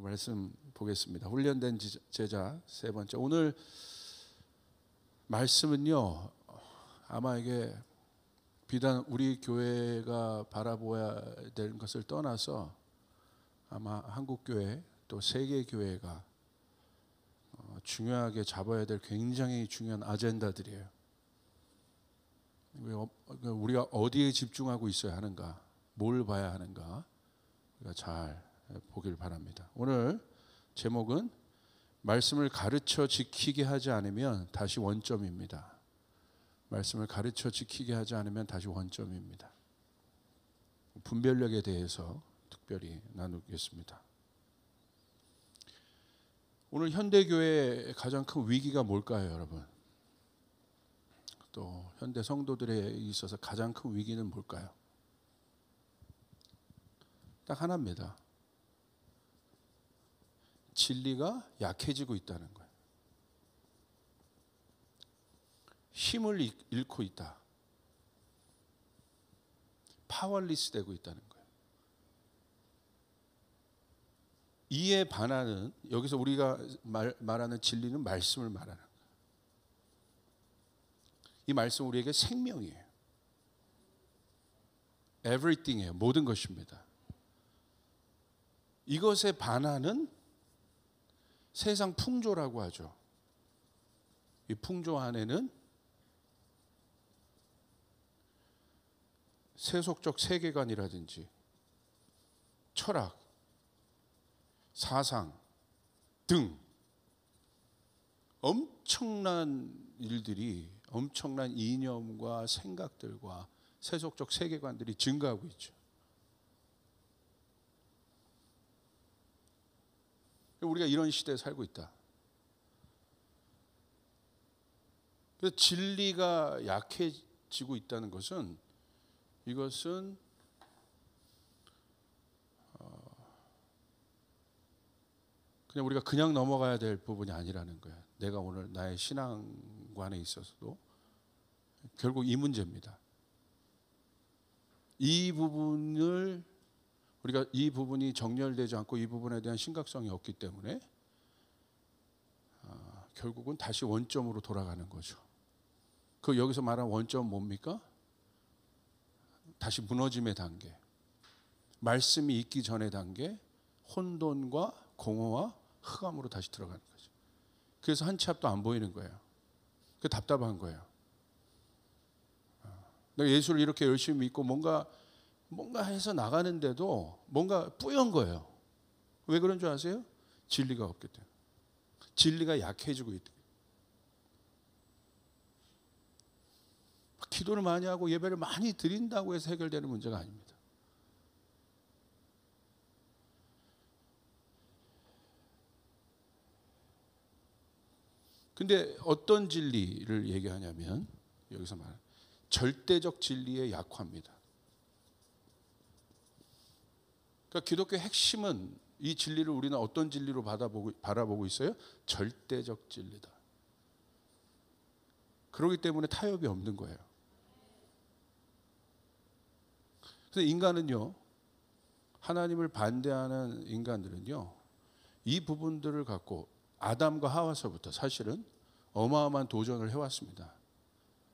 말씀 보겠습니다. 훈련된 제자 세 번째. 오늘 말씀은요, 아마 이게 비단 우리 교회가 바라보아야 될 것을 떠나서 아마 한국 교회 또 세계 교회가 중요하게 잡아야 될 굉장히 중요한 아젠다들이에요. 우리가 어디에 집중하고 있어야 하는가, 뭘 봐야 하는가, 우리가 잘 보길 바랍니다. 오늘 제목은 말씀을 가르쳐 지키게 하지 않으면 다시 원점입니다. 말씀을 가르쳐 지키게 하지 않으면 다시 원점입니다. 분별력에 대해서 특별히 나누겠습니다. 오늘 현대교회의 가장 큰 위기가 뭘까요, 여러분? 또 현대 성도들에 있어서 가장 큰 위기는 뭘까요? 딱 하나입니다. 진리가 약해지고 있다는 거예요. 힘을 잃고 있다. 파워리스 되고 있다는 거예요. 이에 반하는, 여기서 우리가 말하는 진리는 말씀을 말하는 거예요. 이 말씀 우리에게 생명이에요. everything이에요. 모든 것입니다. 이것에 반하는 세상 풍조라고 하죠. 이 풍조 안에는 세속적 세계관이라든지 철학, 사상 등 엄청난 일들이, 엄청난 이념과 생각들과 세속적 세계관들이 증가하고 있죠. 우리가 이런 시대에 살고 있다. 그래서 진리가 약해지고 있다는 것은, 이것은 그냥 우리가 그냥 넘어가야 될 부분이 아니라는 거예요. 내가 오늘 나의 신앙관에 있어서도 결국 이 문제입니다. 이 부분을 우리가 이 부분이 정렬되지 않고 이 부분에 대한 심각성이 없기 때문에 결국은 다시 원점으로 돌아가는 거죠. 그 여기서 말한 원점은 뭡니까? 다시 무너짐의 단계, 말씀이 있기 전의 단계, 혼돈과 공허와 흑암으로 다시 들어가는 거죠. 그래서 한 치 앞도 안 보이는 거예요. 그게 답답한 거예요. 내가 예수를 이렇게 열심히 믿고 뭔가 해서 나가는데도 뭔가 뿌연 거예요. 왜 그런 줄 아세요? 진리가 없기 때문에. 진리가 약해지고 있다. 기도를 많이 하고 예배를 많이 드린다고 해서 해결되는 문제가 아닙니다. 근데 어떤 진리를 얘기하냐면, 여기서 말하는 절대적 진리의 약화입니다. 그러니까 기독교의 핵심은, 이 진리를 우리는 어떤 진리로 바라보고 있어요? 절대적 진리다. 그렇기 때문에 타협이 없는 거예요. 그래서 인간은요, 하나님을 반대하는 인간들은요, 이 부분들을 갖고 아담과 하와서부터 사실은 어마어마한 도전을 해왔습니다.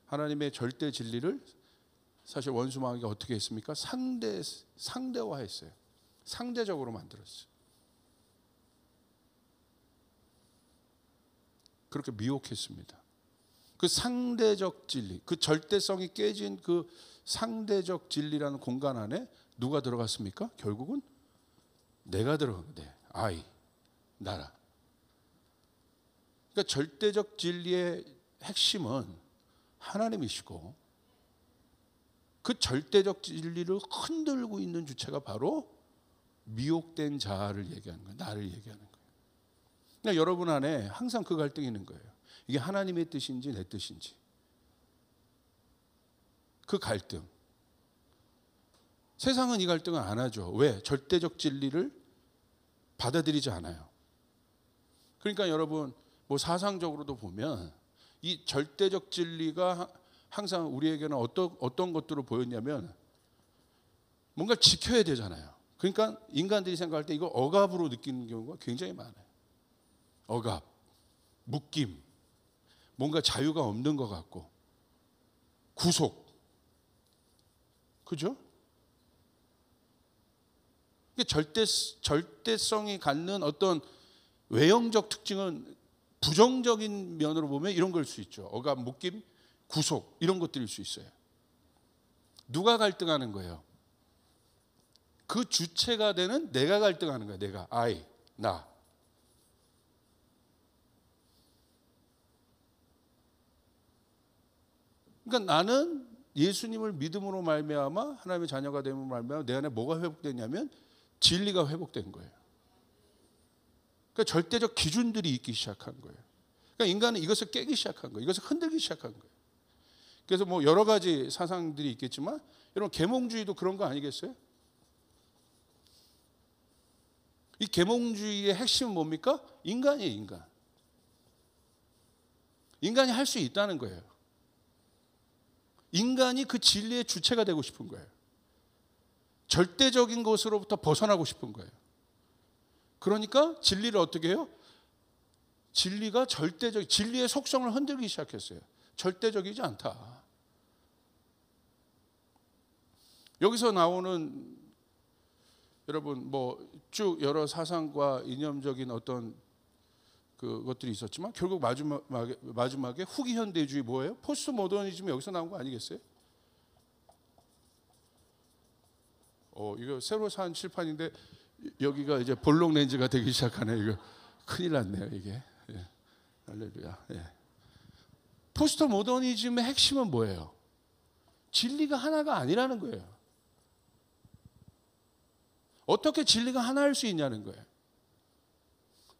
하나님의 절대 진리를 사실 원수 마귀가 어떻게 했습니까? 상대화했어요. 상대적으로 만들었어요. 그렇게 미혹했습니다. 그 상대적 진리, 그 절대성이 깨진 그 상대적 진리라는 공간 안에 누가 들어갔습니까? 결국은 내가 들어간 건데, 나라. 그러니까 절대적 진리의 핵심은 하나님이시고, 그 절대적 진리를 흔들고 있는 주체가 바로 미혹된 자를 얘기하는 거예요. 나를 얘기하는 거예요. 그러니까 여러분 안에 항상 그 갈등이 있는 거예요. 이게 하나님의 뜻인지 내 뜻인지. 그 갈등. 세상은 이 갈등을 안 하죠. 왜? 절대적 진리를 받아들이지 않아요. 그러니까 여러분, 뭐 사상적으로도 보면 이 절대적 진리가 항상 우리에게는 어떤 것들을 보였냐면, 뭔가 지켜야 되잖아요. 그러니까 인간들이 생각할 때 이거 억압으로 느끼는 경우가 굉장히 많아요. 억압, 묶임, 뭔가 자유가 없는 것 같고, 구속. 그죠? 절대성이 갖는 어떤 외형적 특징은 부정적인 면으로 보면 이런 걸 수 있죠. 억압, 묶임, 구속 이런 것들일 수 있어요. 누가 갈등하는 거예요? 그 주체가 되는 내가 갈등하는 거예요. 내가, I, 나. 그러니까 나는 예수님을 믿음으로 말미암아 하나님의 자녀가 됨으로 말미암아 내 안에 뭐가 회복됐냐면 진리가 회복된 거예요. 그러니까 절대적 기준들이 있기 시작한 거예요. 그러니까 인간은 이것을 깨기 시작한 거예요. 이것을 흔들기 시작한 거예요. 그래서 뭐 여러 가지 사상들이 있겠지만 여러분 계몽주의도 그런 거 아니겠어요? 이 계몽주의의 핵심은 뭡니까? 인간이에요, 인간. 인간이 할 수 있다는 거예요. 인간이 그 진리의 주체가 되고 싶은 거예요. 절대적인 것으로부터 벗어나고 싶은 거예요. 그러니까 진리를 어떻게 해요? 진리가 진리의 속성을 흔들기 시작했어요. 절대적이지 않다. 여기서 나오는 여러분 뭐 쭉 여러 사상과 이념적인 어떤 그것들이 있었지만 결국 마지막에 후기 현대주의 뭐예요? 포스트 모더니즘이 여기서 나온 거 아니겠어요? 이거 새로 산 칠판인데 여기가 이제 볼록 렌즈가 되기 시작하네. 이거 큰일 났네요, 이게. 예. 할렐루야. 예. 포스트 모더니즘의 핵심은 뭐예요? 진리가 하나가 아니라는 거예요. 어떻게 진리가 하나일 수 있냐는 거예요.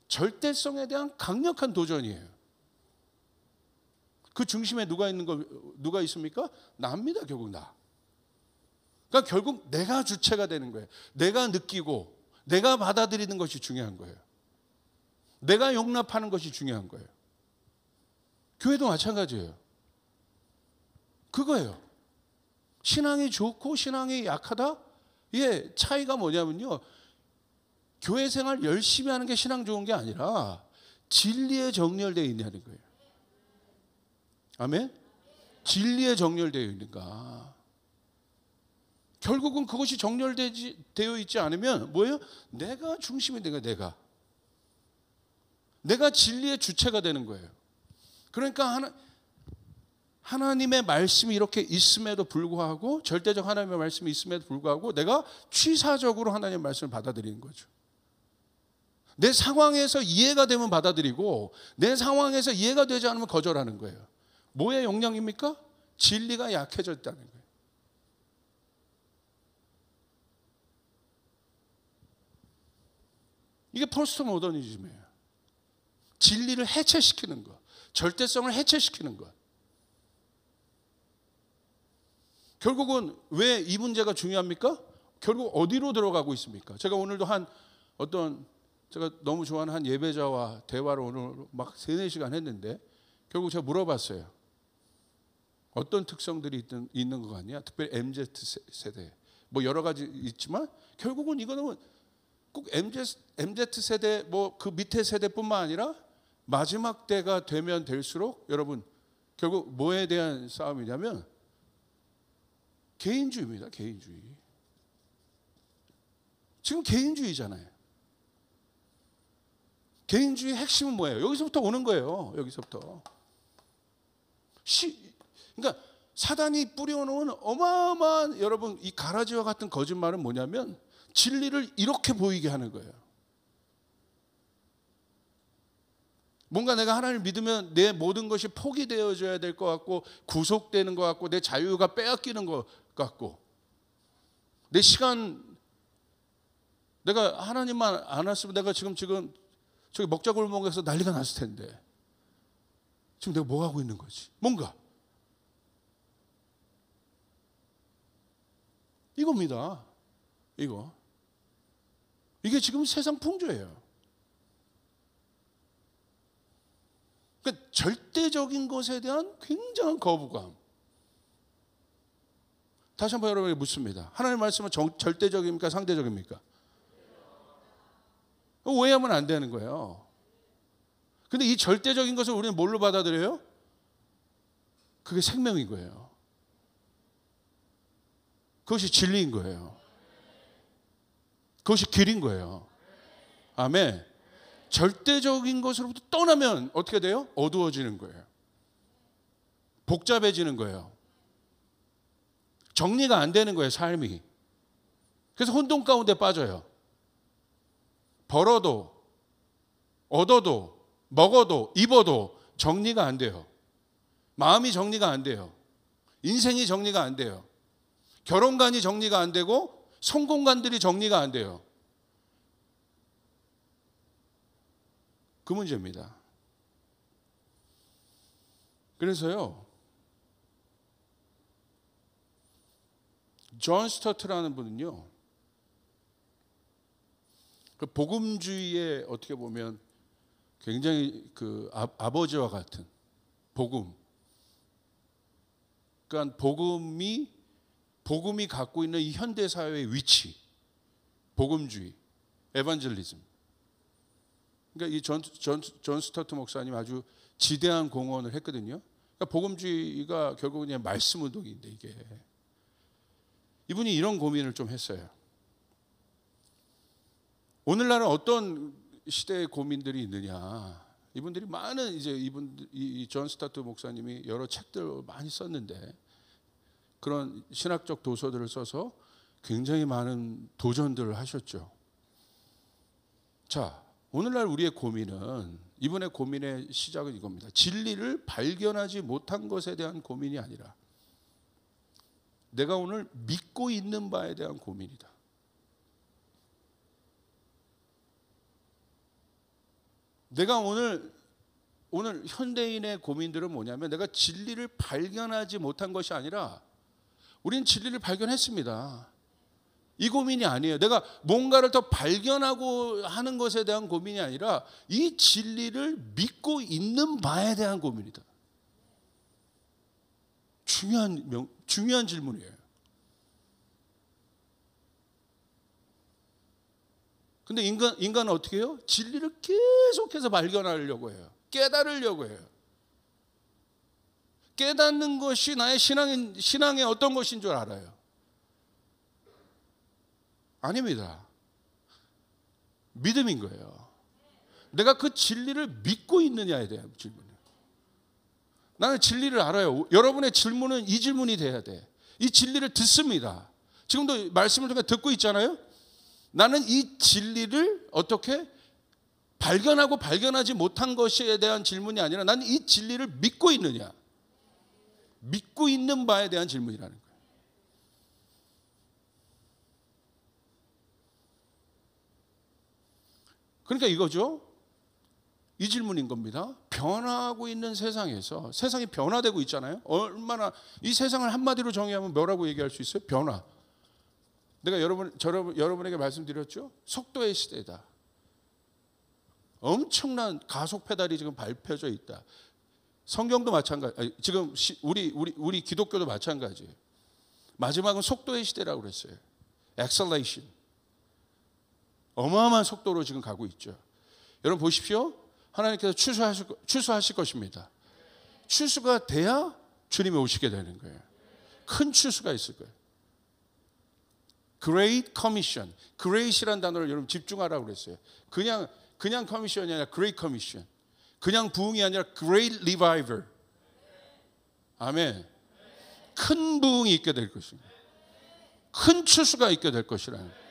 절대성에 대한 강력한 도전이에요. 그 중심에 누가 있습니까? 나입니다, 결국 나. 그러니까 결국 내가 주체가 되는 거예요. 내가 느끼고 내가 받아들이는 것이 중요한 거예요. 내가 용납하는 것이 중요한 거예요. 교회도 마찬가지예요. 그거예요. 신앙이 좋고 신앙이 약하다? 예, 차이가 뭐냐면요. 교회 생활 열심히 하는 게 신앙 좋은 게 아니라 진리에 정렬되어 있냐는 거예요. 아멘? 진리에 정렬되어 있는가. 결국은 그것이 정렬되어 있지 않으면 뭐예요? 내가 중심이 되는 거예요. 내가 진리의 주체가 되는 거예요. 그러니까 하나님의 말씀이 이렇게 있음에도 불구하고 절대적 하나님의 말씀이 있음에도 불구하고 내가 취사적으로 하나님의 말씀을 받아들이는 거죠. 내 상황에서 이해가 되면 받아들이고 내 상황에서 이해가 되지 않으면 거절하는 거예요. 뭐의 영향입니까? 진리가 약해졌다는 거예요. 이게 포스트 모더니즘이에요. 진리를 해체시키는 것, 절대성을 해체시키는 것. 결국은 왜 이 문제가 중요합니까? 결국 어디로 들어가고 있습니까? 제가 오늘도 제가 너무 좋아하는 한 예배자와 대화를 오늘 막 3-4시간 했는데 결국 제가 물어봤어요. 어떤 특성들이 있는 것 같냐? 특별히 MZ 세대. 뭐 여러 가지 있지만 결국은 이거는 꼭 MZ 세대 뭐 그 밑에 세대뿐만 아니라 마지막 때가 되면 될수록 여러분 결국 뭐에 대한 싸움이냐면 개인주의입니다. 개인주의. 지금 개인주의잖아요. 개인주의 핵심은 뭐예요? 여기서부터 오는 거예요. 여기서부터. 그러니까 사단이 뿌려놓은 어마어마한 여러분 이 가라지와 같은 거짓말은 뭐냐면 진리를 이렇게 보이게 하는 거예요. 뭔가 내가 하나님을 믿으면 내 모든 것이 포기되어져야 될 것 같고 구속되는 것 같고 내 자유가 빼앗기는 것 같고 내 시간 내가 하나님만 안 왔으면 내가 지금 저기 먹자골목에서 난리가 났을 텐데 지금 내가 뭐 하고 있는 거지? 뭔가 이겁니다. 이게 지금 세상 풍조예요. 그러니까 절대적인 것에 대한 굉장한 거부감. 다시 한번 여러분에게 묻습니다. 하나님의 말씀은 절대적입니까? 상대적입니까? 오해하면 안 되는 거예요. 근데 이 절대적인 것을 우리는 뭘로 받아들여요? 그게 생명인 거예요. 그것이 진리인 거예요. 그것이 길인 거예요. 아멘. 절대적인 것으로부터 떠나면 어떻게 돼요? 어두워지는 거예요. 복잡해지는 거예요. 정리가 안 되는 거예요, 삶이. 그래서 혼돈 가운데 빠져요. 벌어도, 얻어도, 먹어도, 입어도 정리가 안 돼요. 마음이 정리가 안 돼요. 인생이 정리가 안 돼요. 결혼관이 정리가 안 되고 성공관들이 정리가 안 돼요. 그 문제입니다. 그래서요, 존 스터트라는 분은요, 그 복음주의의 어떻게 보면 굉장히 그 아버지와 같은 복음. 그러니까 복음이 갖고 있는 이 현대 사회의 위치, 복음주의, 에반젤리즘. 그러니까 이 존 스터트 목사님 아주 지대한 공헌을 했거든요. 그러니까 복음주의가 결국은 그냥 말씀 운동인데 이게 이분이 이런 고민을 좀 했어요. 오늘날은 어떤 시대의 고민들이 있느냐? 이분들이 많은 이제 이 존 스타트 목사님이 여러 책들을 많이 썼는데 그런 신학적 도서들을 써서 굉장히 많은 도전들을 하셨죠. 자, 오늘날 우리의 고민은 이분의 고민의 시작은 이겁니다. 진리를 발견하지 못한 것에 대한 고민이 아니라 내가 오늘 믿고 있는 바에 대한 고민이다. 내가 오늘 현대인의 고민들은 뭐냐면 내가 진리를 발견하지 못한 것이 아니라 우리는 진리를 발견했습니다. 이 고민이 아니에요. 내가 뭔가를 더 발견하고 하는 것에 대한 고민이 아니라 이 진리를 믿고 있는 바에 대한 고민이다. 중요한 질문이에요. 근데 인간은 어떻게 해요? 진리를 계속해서 발견하려고 해요. 깨달으려고 해요. 깨닫는 것이 나의 신앙의 어떤 것인 줄 알아요. 아닙니다. 믿음인 거예요. 내가 그 진리를 믿고 있느냐에 대한 질문이에요. 나는 진리를 알아요. 여러분의 질문은 이 질문이 돼야 돼. 이 진리를 듣습니다. 지금도 말씀을 통해 듣고 있잖아요. 나는 이 진리를 어떻게 발견하고 발견하지 못한 것에 대한 질문이 아니라 나는 이 진리를 믿고 있느냐. 믿고 있는 바에 대한 질문이라는 거예요. 그러니까 이거죠. 이 질문인 겁니다. 변화하고 있는 세상에서 세상이 변화되고 있잖아요. 얼마나 이 세상을 한마디로 정의하면 뭐라고 얘기할 수 있어요? 변화. 내가 여러분에게 말씀드렸죠. 속도의 시대다. 엄청난 가속 페달이 지금 밟혀져 있다. 성경도 마찬가지. 지금 우리 기독교도 마찬가지예요. 마지막은 속도의 시대라고 그랬어요. 엑셀레이션. 어마어마한 속도로 지금 가고 있죠. 여러분 보십시오. 하나님께서 추수하실 것입니다. 추수가 돼야 주님이 오시게 되는 거예요. 큰 추수가 있을 거예요. Great Commission. Great이라는 단어를 여러분 집중하라고 그랬어요. 그냥 커미션이 아니라 Great Commission. 그냥 부흥이 아니라 Great Revival. 아멘. 큰 부흥이 있게 될 것입니다. 큰 추수가 있게 될 것이라는 거예요.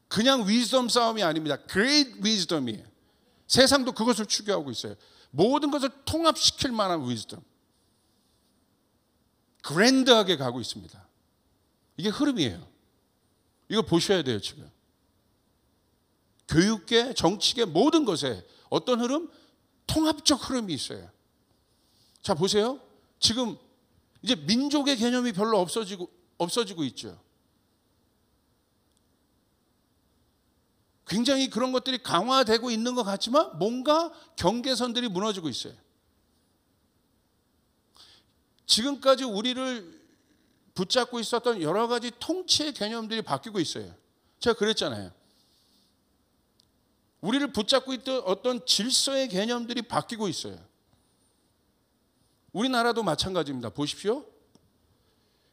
그냥 위즈덤 싸움이 아닙니다. Great Wisdom이에요. 세상도 그것을 추구하고 있어요. 모든 것을 통합시킬 만한 위즈덤. 그랜드하게 가고 있습니다. 이게 흐름이에요. 이거 보셔야 돼요, 지금. 교육계, 정치계 모든 것에 어떤 흐름? 통합적 흐름이 있어요. 자, 보세요. 지금 이제 민족의 개념이 별로 없어지고 있죠. 굉장히 그런 것들이 강화되고 있는 것 같지만 뭔가 경계선들이 무너지고 있어요. 지금까지 우리를 붙잡고 있었던 여러 가지 통치의 개념들이 바뀌고 있어요. 제가 그랬잖아요. 우리를 붙잡고 있던 어떤 질서의 개념들이 바뀌고 있어요. 우리나라도 마찬가지입니다. 보십시오.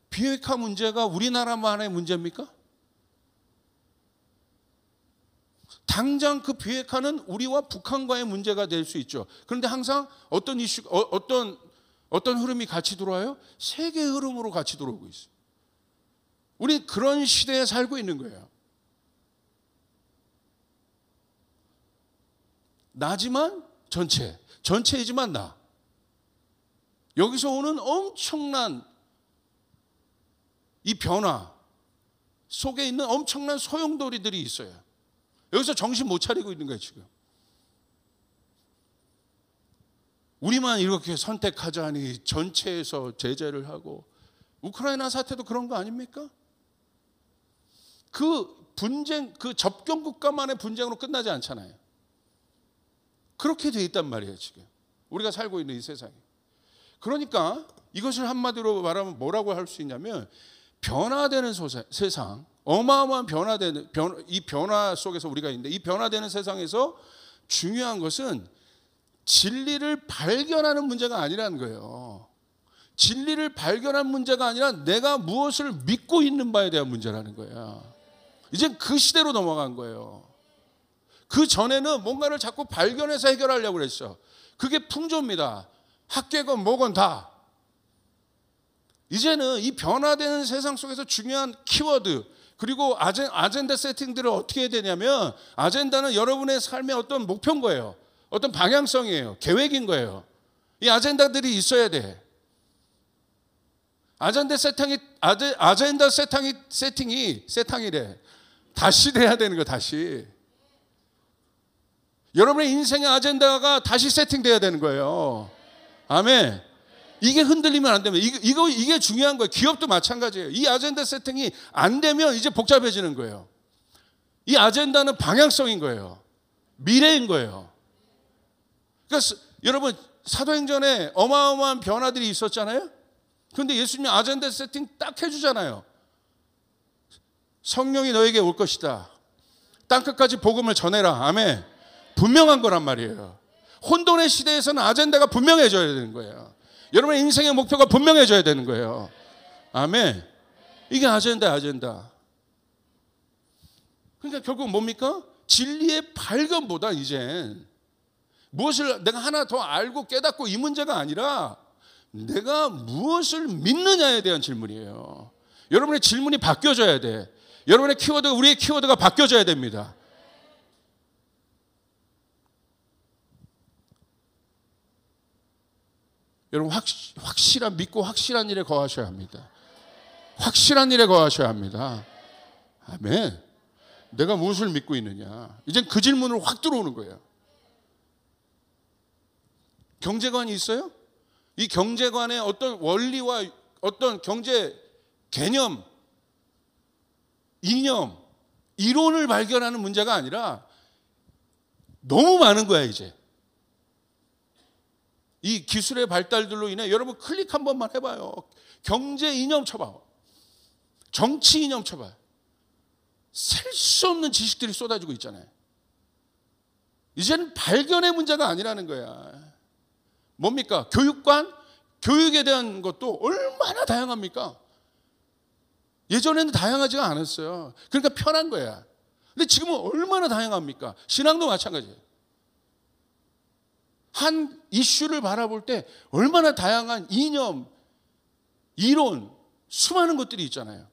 비핵화 문제가 우리나라만의 문제입니까? 당장 그 비핵화는 우리와 북한과의 문제가 될 수 있죠. 그런데 항상 어떤 이슈, 어떤 흐름이 같이 들어와요? 세계 흐름으로 같이 들어오고 있어요. 우리 그런 시대에 살고 있는 거예요. 나지만 전체이지만 나. 여기서 오는 엄청난 이 변화 속에 있는 엄청난 소용돌이들이 있어요. 여기서 정신 못 차리고 있는 거예요, 지금. 우리만 이렇게 선택하자니 전체에서 제재를 하고, 우크라이나 사태도 그런 거 아닙니까? 그 분쟁, 그 접경 국가만의 분쟁으로 끝나지 않잖아요. 그렇게 돼 있단 말이에요, 지금. 우리가 살고 있는 이 세상이. 그러니까 이것을 한마디로 말하면 뭐라고 할 수 있냐면, 변화되는 세상, 어마어마한 이 변화 속에서 우리가 있는데, 이 변화되는 세상에서 중요한 것은 진리를 발견하는 문제가 아니라는 거예요. 진리를 발견한 문제가 아니라 내가 무엇을 믿고 있는 바에 대한 문제라는 거야. 이젠 그 시대로 넘어간 거예요. 그 전에는 뭔가를 자꾸 발견해서 해결하려고 그랬어. 그게 풍조입니다. 학계건 뭐건 다. 이제는 이 변화되는 세상 속에서 중요한 키워드, 그리고 아젠다 세팅들을 어떻게 해야 되냐면, 아젠다는 여러분의 삶의 어떤 목표인 거예요. 어떤 방향성이에요. 계획인 거예요. 이 아젠다들이 있어야 돼. 아젠다 세팅이래. 다시 돼야 되는 거야, 다시. 여러분의 인생의 아젠다가 다시 세팅돼야 되는 거예요. 아멘. 이게 흔들리면 안 되면, 이게 중요한 거예요. 기업도 마찬가지예요. 이 아젠다 세팅이 안 되면 이제 복잡해지는 거예요. 이 아젠다는 방향성인 거예요. 미래인 거예요. 그러니까 여러분, 사도행전에 어마어마한 변화들이 있었잖아요. 그런데 예수님이 아젠다 세팅 딱 해주잖아요. 성령이 너에게 올 것이다. 땅끝까지 복음을 전해라. 아멘. 분명한 거란 말이에요. 혼돈의 시대에서는 아젠다가 분명해져야 되는 거예요. 여러분의 인생의 목표가 분명해져야 되는 거예요. 아멘. 이게 아젠다. 그러니까 결국 뭡니까? 진리의 발견보다 이젠 무엇을 내가 하나 더 알고 깨닫고 이 문제가 아니라 내가 무엇을 믿느냐에 대한 질문이에요. 여러분의 질문이 바뀌어져야 돼. 여러분의 키워드, 우리의 키워드가 바뀌어져야 됩니다. 여러분 믿고 확실한 일에 거하셔야 합니다. 확실한 일에 거하셔야 합니다. 아멘. 내가 무엇을 믿고 있느냐. 이젠 그 질문으로 확 들어오는 거예요. 경제관이 있어요? 이 경제관의 어떤 원리와 어떤 경제 개념, 이념, 이론을 발견하는 문제가 아니라 너무 많은 거야, 이제. 이 기술의 발달들로 인해 여러분 클릭 한 번만 해봐요. 경제 이념 쳐봐. 정치 이념 쳐봐. 셀 수 없는 지식들이 쏟아지고 있잖아요. 이제는 발견의 문제가 아니라는 거야. 뭡니까? 교육관? 교육에 대한 것도 얼마나 다양합니까? 예전에는 다양하지가 않았어요. 그러니까 편한 거야. 근데 지금은 얼마나 다양합니까? 신앙도 마찬가지예요. 한 이슈를 바라볼 때 얼마나 다양한 이념, 이론, 수많은 것들이 있잖아요.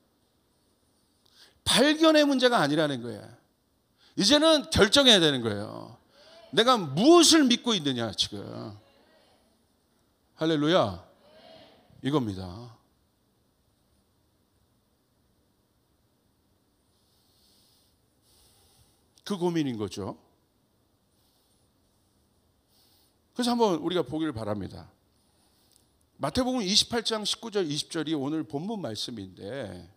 발견의 문제가 아니라는 거예요. 이제는 결정해야 되는 거예요. 내가 무엇을 믿고 있느냐, 지금. 할렐루야. 이겁니다. 그 고민인 거죠. 그래서 한번 우리가 보기를 바랍니다. 마태복음 28장 19절 20절이 오늘 본문 말씀인데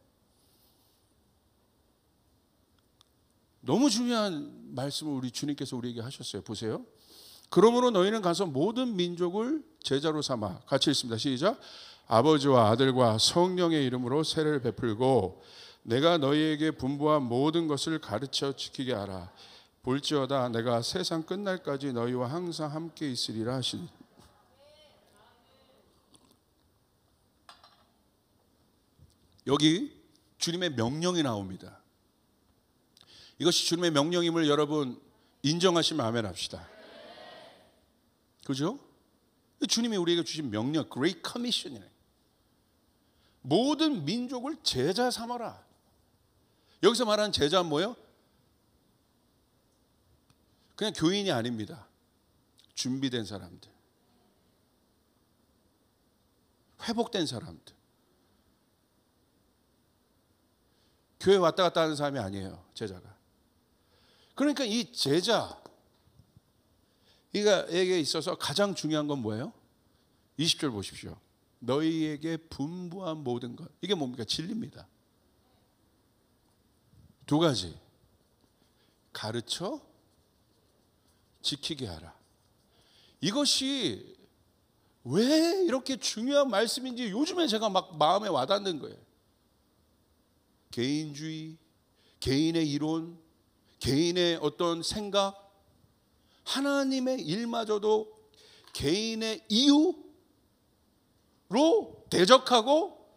너무 중요한 말씀을 우리 주님께서 우리에게 하셨어요. 보세요. 그러므로 너희는 가서 모든 민족을 제자로 삼아. 같이 읽습니다. 시작. 아버지와 아들과 성령의 이름으로 세례를 베풀고 내가 너희에게 분부한 모든 것을 가르쳐 지키게 하라. 볼지어다 내가 세상 끝날까지 너희와 항상 함께 있으리라 하시니. 여기 주님의 명령이 나옵니다. 이것이 주님의 명령임을 여러분 인정하시면 아멘 합시다. 그죠? 주님이 우리에게 주신 명령, Great Commission이네. 모든 민족을 제자 삼아라. 여기서 말하는 제자는 뭐예요? 그냥 교인이 아닙니다. 준비된 사람들, 회복된 사람들, 교회 왔다 갔다 하는 사람이 아니에요, 제자가. 그러니까 이 제자에게 있어서 가장 중요한 건 뭐예요? 20절 보십시오. 너희에게 분부한 모든 것. 이게 뭡니까? 진리입니다. 두 가지. 가르쳐 지키게 하라. 이것이 왜 이렇게 중요한 말씀인지 요즘에 제가 막 마음에 와닿는 거예요. 개인주의, 개인의 이론, 개인의 어떤 생각, 하나님의 일마저도 개인의 이유로 대적하고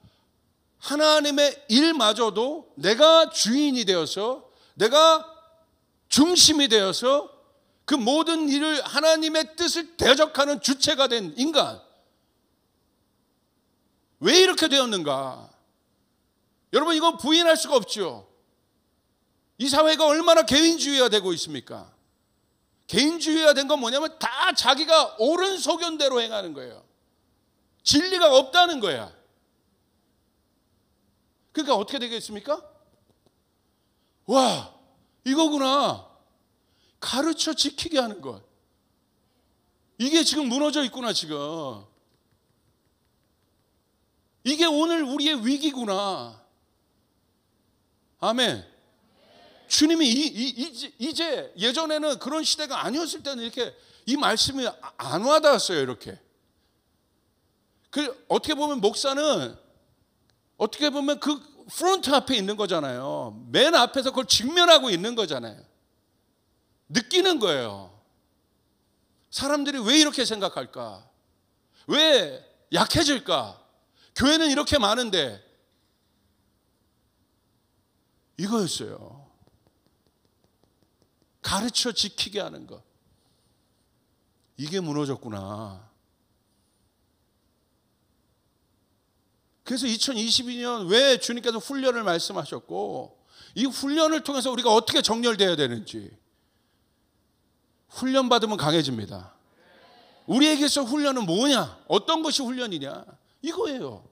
하나님의 일마저도 내가 주인이 되어서 내가 중심이 되어서 그 모든 일을 하나님의 뜻을 대적하는 주체가 된 인간. 왜 이렇게 되었는가? 여러분 이건 부인할 수가 없죠. 이 사회가 얼마나 개인주의화 되고 있습니까? 개인주의화 된 건 뭐냐면 다 자기가 옳은 소견대로 행하는 거예요. 진리가 없다는 거야. 그러니까 어떻게 되겠습니까? 와, 이거구나. 가르쳐 지키게 하는 것. 이게 지금 무너져 있구나, 지금. 이게 오늘 우리의 위기구나. 아멘. 주님이 이제 예전에는 그런 시대가 아니었을 때는 이렇게 이 말씀이 안 와닿았어요, 이렇게. 어떻게 보면 목사는 어떻게 보면 그 프론트 앞에 있는 거잖아요. 맨 앞에서 그걸 직면하고 있는 거잖아요. 느끼는 거예요. 사람들이 왜 이렇게 생각할까? 왜 약해질까? 교회는 이렇게 많은데. 이거였어요. 가르쳐 지키게 하는 것. 이게 무너졌구나. 그래서 2022년 왜 주님께서 훈련을 말씀하셨고 이 훈련을 통해서 우리가 어떻게 정렬되어야 되는지. 훈련 받으면 강해집니다. 우리에게서 훈련은 뭐냐? 어떤 것이 훈련이냐? 이거예요.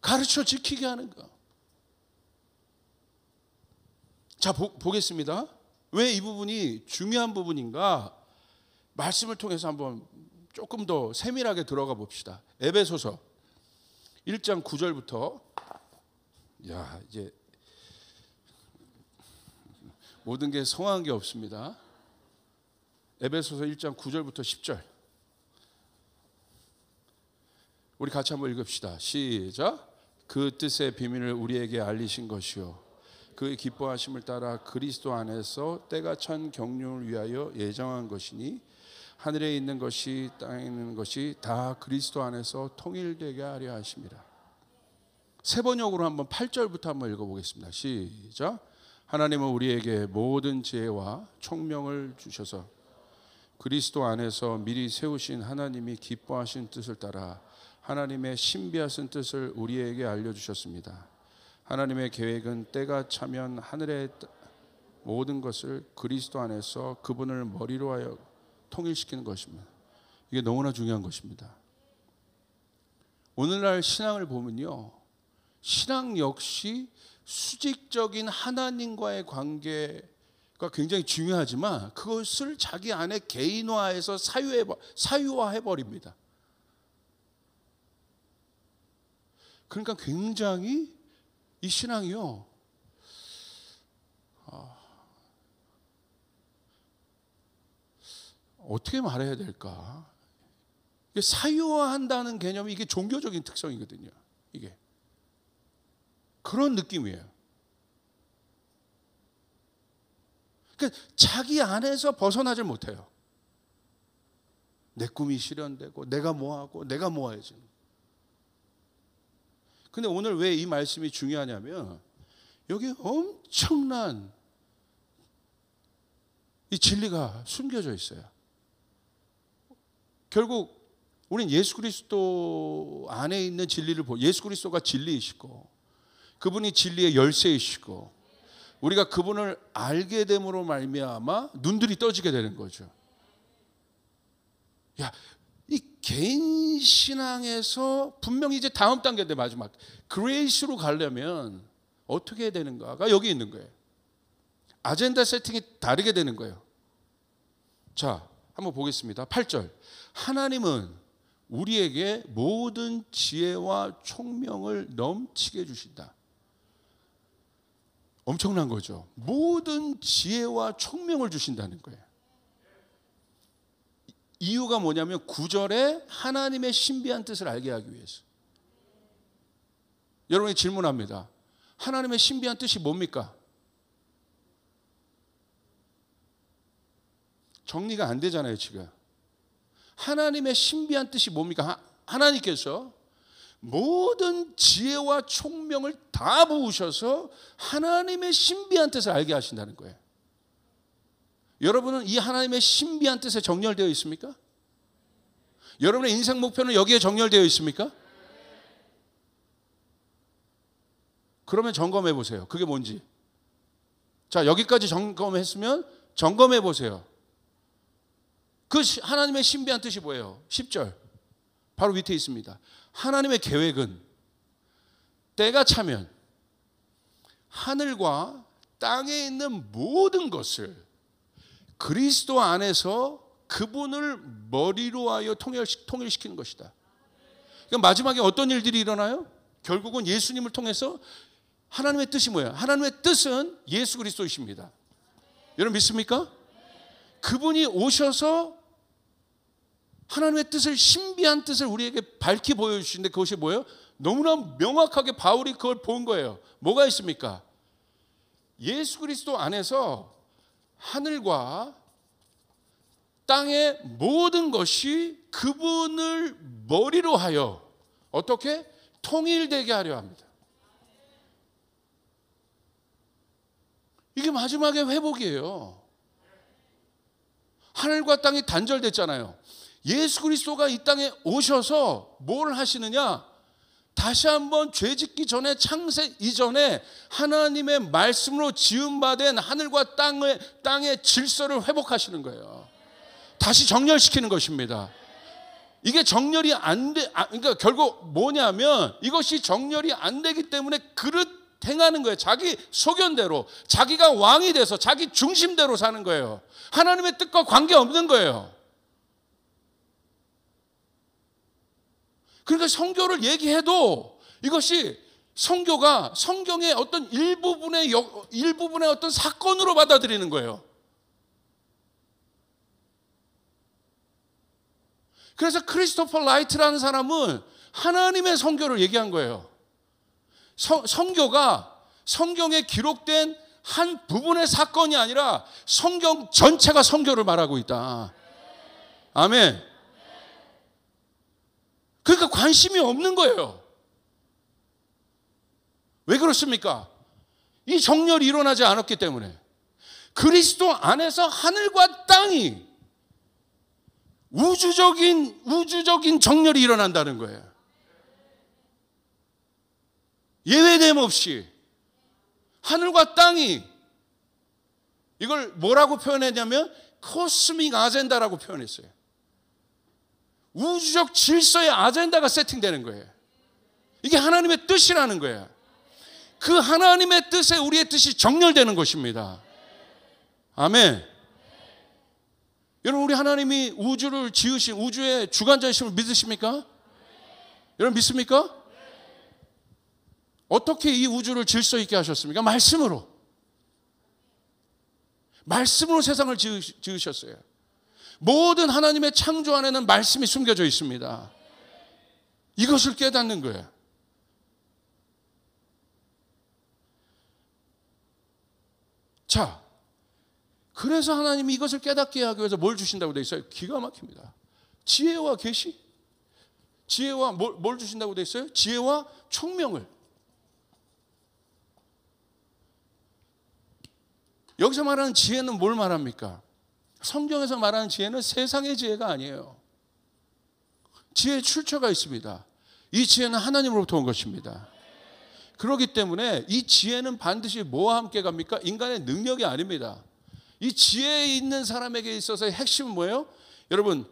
가르쳐 지키게 하는 거. 자, 보겠습니다. 왜 이 부분이 중요한 부분인가? 말씀을 통해서 한번 조금 더 세밀하게 들어가 봅시다. 에베소서 1장 9절부터. 야, 이제 모든 게 성한 게 없습니다. 에베소서 1장 9절부터 10절. 우리 같이 한번 읽읍시다. 시작. 그 뜻의 비밀을 우리에게 알리신 것이요 그의 기뻐하심을 따라 그리스도 안에서 때가 찬 경륜을 위하여 예정한 것이니 하늘에 있는 것이 땅에 있는 것이 다 그리스도 안에서 통일되게 하려 하심이라. 세 번역으로 한번 8절부터 한번 읽어보겠습니다. 시작. 하나님은 우리에게 모든 지혜와 총명을 주셔서 그리스도 안에서 미리 세우신 하나님이 기뻐하신 뜻을 따라 하나님의 신비하신 뜻을 우리에게 알려주셨습니다. 하나님의 계획은 때가 차면 하늘의 모든 것을 그리스도 안에서 그분을 머리로 하여 통일시키는 것입니다. 이게 너무나 중요한 것입니다. 오늘날 신앙을 보면요, 신앙 역시 수직적인 하나님과의 관계가 굉장히 중요하지만 그것을 자기 안에 개인화해서 사유화해버립니다. 그러니까 굉장히 이 신앙이요, 어떻게 말해야 될까? 이게 사유화한다는 개념이 이게 종교적인 특성이거든요. 이게 그런 느낌이에요. 그러니까 자기 안에서 벗어나질 못해요. 내 꿈이 실현되고 내가 뭐하고 내가 뭐해야지. 근데 오늘 왜 이 말씀이 중요하냐면 여기 엄청난 이 진리가 숨겨져 있어요. 결국 우린 예수 그리스도 안에 있는 진리를 예수 그리스도가 진리이시고 그분이 진리의 열쇠이시고 우리가 그분을 알게 됨으로 말미암아 눈들이 떠지게 되는 거죠. 야, 이 개인 신앙에서 분명히 이제 다음 단계인데 마지막 그레이스로 가려면 어떻게 해야 되는가가 여기 있는 거예요. 아젠다 세팅이 다르게 되는 거예요. 자, 한번 보겠습니다. 8절. 하나님은 우리에게 모든 지혜와 총명을 넘치게 해주신다. 엄청난 거죠. 모든 지혜와 총명을 주신다는 거예요. 이유가 뭐냐면 9절에 하나님의 신비한 뜻을 알게 하기 위해서. 여러분이 질문합니다. 하나님의 신비한 뜻이 뭡니까? 정리가 안 되잖아요, 지금. 하나님의 신비한 뜻이 뭡니까? 하나님께서 모든 지혜와 총명을 다 부으셔서 하나님의 신비한 뜻을 알게 하신다는 거예요. 여러분은 이 하나님의 신비한 뜻에 정렬되어 있습니까? 여러분의 인생 목표는 여기에 정렬되어 있습니까? 그러면 점검해 보세요. 그게 뭔지. 자, 여기까지 점검했으면 점검해 보세요. 그 하나님의 신비한 뜻이 뭐예요? 10절. 바로 밑에 있습니다. 하나님의 계획은 때가 차면 하늘과 땅에 있는 모든 것을 그리스도 안에서 그분을 머리로 하여 통일시키는 것이다. 그러니까 마지막에 어떤 일들이 일어나요? 결국은 예수님을 통해서 하나님의 뜻이 뭐예요? 하나님의 뜻은 예수 그리스도이십니다. 여러분 믿습니까? 그분이 오셔서 하나님의 뜻을, 신비한 뜻을 우리에게 밝히 보여주시는데 그것이 뭐예요? 너무나 명확하게 바울이 그걸 본 거예요. 뭐가 있습니까? 예수 그리스도 안에서 하늘과 땅의 모든 것이 그분을 머리로 하여 어떻게? 통일되게 하려 합니다. 이게 마지막의 회복이에요. 하늘과 땅이 단절됐잖아요. 예수 그리스도가 이 땅에 오셔서 뭘 하시느냐? 다시 한번 죄 짓기 전에, 창세 이전에 하나님의 말씀으로 지음받은 하늘과 땅의 질서를 회복하시는 거예요. 다시 정렬시키는 것입니다. 이게 정렬이 안 돼, 그러니까 결국 뭐냐면 이것이 정렬이 안 되기 때문에 그릇 행하는 거예요. 자기 소견대로, 자기가 왕이 돼서 자기 중심대로 사는 거예요. 하나님의 뜻과 관계없는 거예요. 그러니까 성교를 얘기해도 이것이 성교가 성경의 어떤 일부분의 어떤 사건으로 받아들이는 거예요. 그래서 크리스토퍼 라이트라는 사람은 하나님의 성교를 얘기한 거예요. 성교가 성경에 기록된 한 부분의 사건이 아니라 성경 전체가 성교를 말하고 있다. 아멘. 그러니까 관심이 없는 거예요. 왜 그렇습니까? 이 정렬이 일어나지 않았기 때문에. 그리스도 안에서 하늘과 땅이 우주적인 정렬이 일어난다는 거예요. 예외됨 없이 하늘과 땅이, 이걸 뭐라고 표현했냐면 코스믹 아젠다라고 표현했어요. 우주적 질서의 아젠다가 세팅되는 거예요. 이게 하나님의 뜻이라는 거예요. 그 하나님의 뜻에 우리의 뜻이 정렬되는 것입니다. 아멘. 여러분, 우리 하나님이 우주를 지으신 우주의 주관자이심을 믿으십니까? 여러분 믿습니까? 어떻게 이 우주를 질서 있게 하셨습니까? 말씀으로. 말씀으로 세상을 지으셨어요. 모든 하나님의 창조 안에는 말씀이 숨겨져 있습니다. 이것을 깨닫는 거예요. 자, 그래서 하나님이 이것을 깨닫게 하기 위해서 뭘 주신다고 되어 있어요? 기가 막힙니다. 지혜와 계시. 지혜와 뭘 주신다고 되어 있어요? 지혜와 총명을. 여기서 말하는 지혜는 뭘 말합니까? 성경에서 말하는 지혜는 세상의 지혜가 아니에요. 지혜의 출처가 있습니다. 이 지혜는 하나님으로부터 온 것입니다. 그렇기 때문에 이 지혜는 반드시 뭐와 함께 갑니까? 인간의 능력이 아닙니다. 이 지혜에 있는 사람에게 있어서의 핵심은 뭐예요? 여러분,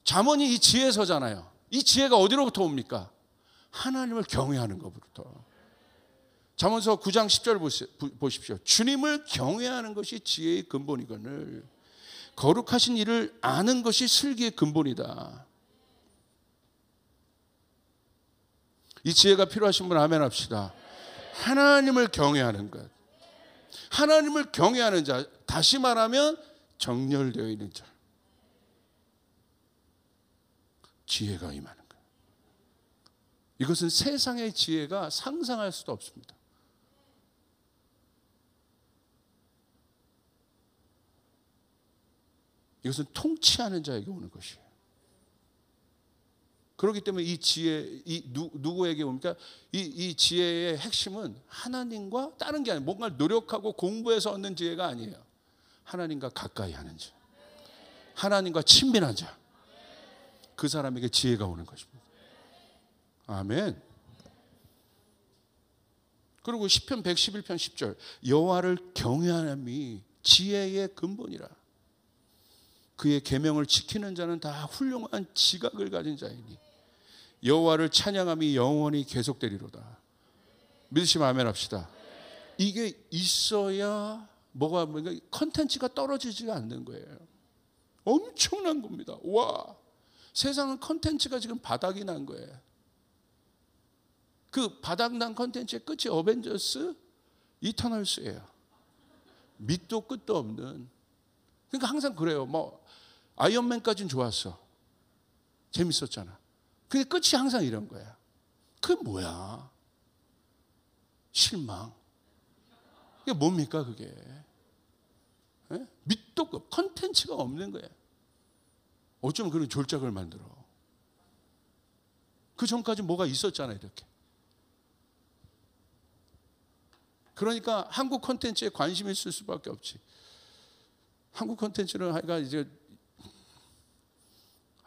잠언이 이 지혜서잖아요. 이 지혜가 어디로부터 옵니까? 하나님을 경외하는 것부터. 잠언서 9장 10절 보십시오. 주님을 경외하는 것이 지혜의 근본이거늘 거룩하신 이를 아는 것이 슬기의 근본이다. 이 지혜가 필요하신 분 아멘 합시다. 하나님을 경외하는 것. 하나님을 경외하는 자, 다시 말하면 정렬되어 있는 자. 지혜가 임하는 것. 이것은 세상의 지혜가 상상할 수도 없습니다. 이것은 통치하는 자에게 오는 것이에요. 그렇기 때문에 이 지혜, 누구에게 옵니까? 이 지혜의 핵심은 하나님과 다른 게 아니에요. 뭔가 노력하고 공부해서 얻는 지혜가 아니에요. 하나님과 가까이 하는 자. 하나님과 친밀한 자. 그 사람에게 지혜가 오는 것입니다. 아멘. 그리고 시편 111편 10절. 여호와를 경외함이 지혜의 근본이라. 그의 계명을 지키는 자는 다 훌륭한 지각을 가진 자이니 여호와를 찬양함이 영원히 계속되리로다. 믿으시면 아멘 합시다. 이게 있어야 뭐가 컨텐츠가 떨어지지가 않는 거예요. 엄청난 겁니다. 와, 세상은 컨텐츠가 지금 바닥이 난 거예요. 그 바닥난 컨텐츠의 끝이 어벤져스 이터널스예요. 밑도 끝도 없는. 그러니까 항상 그래요. 뭐 아이언맨까지는 좋았어. 재밌었잖아. 근데 끝이 항상 이런 거야. 그게 뭐야? 실망. 이게 뭡니까 그게? 에? 밑도 끝. 컨텐츠가 없는 거야. 어쩌면 그런 졸작을 만들어. 그 전까지 뭐가 있었잖아 이렇게. 그러니까 한국 콘텐츠에 관심이 있을 수밖에 없지. 한국 콘텐츠는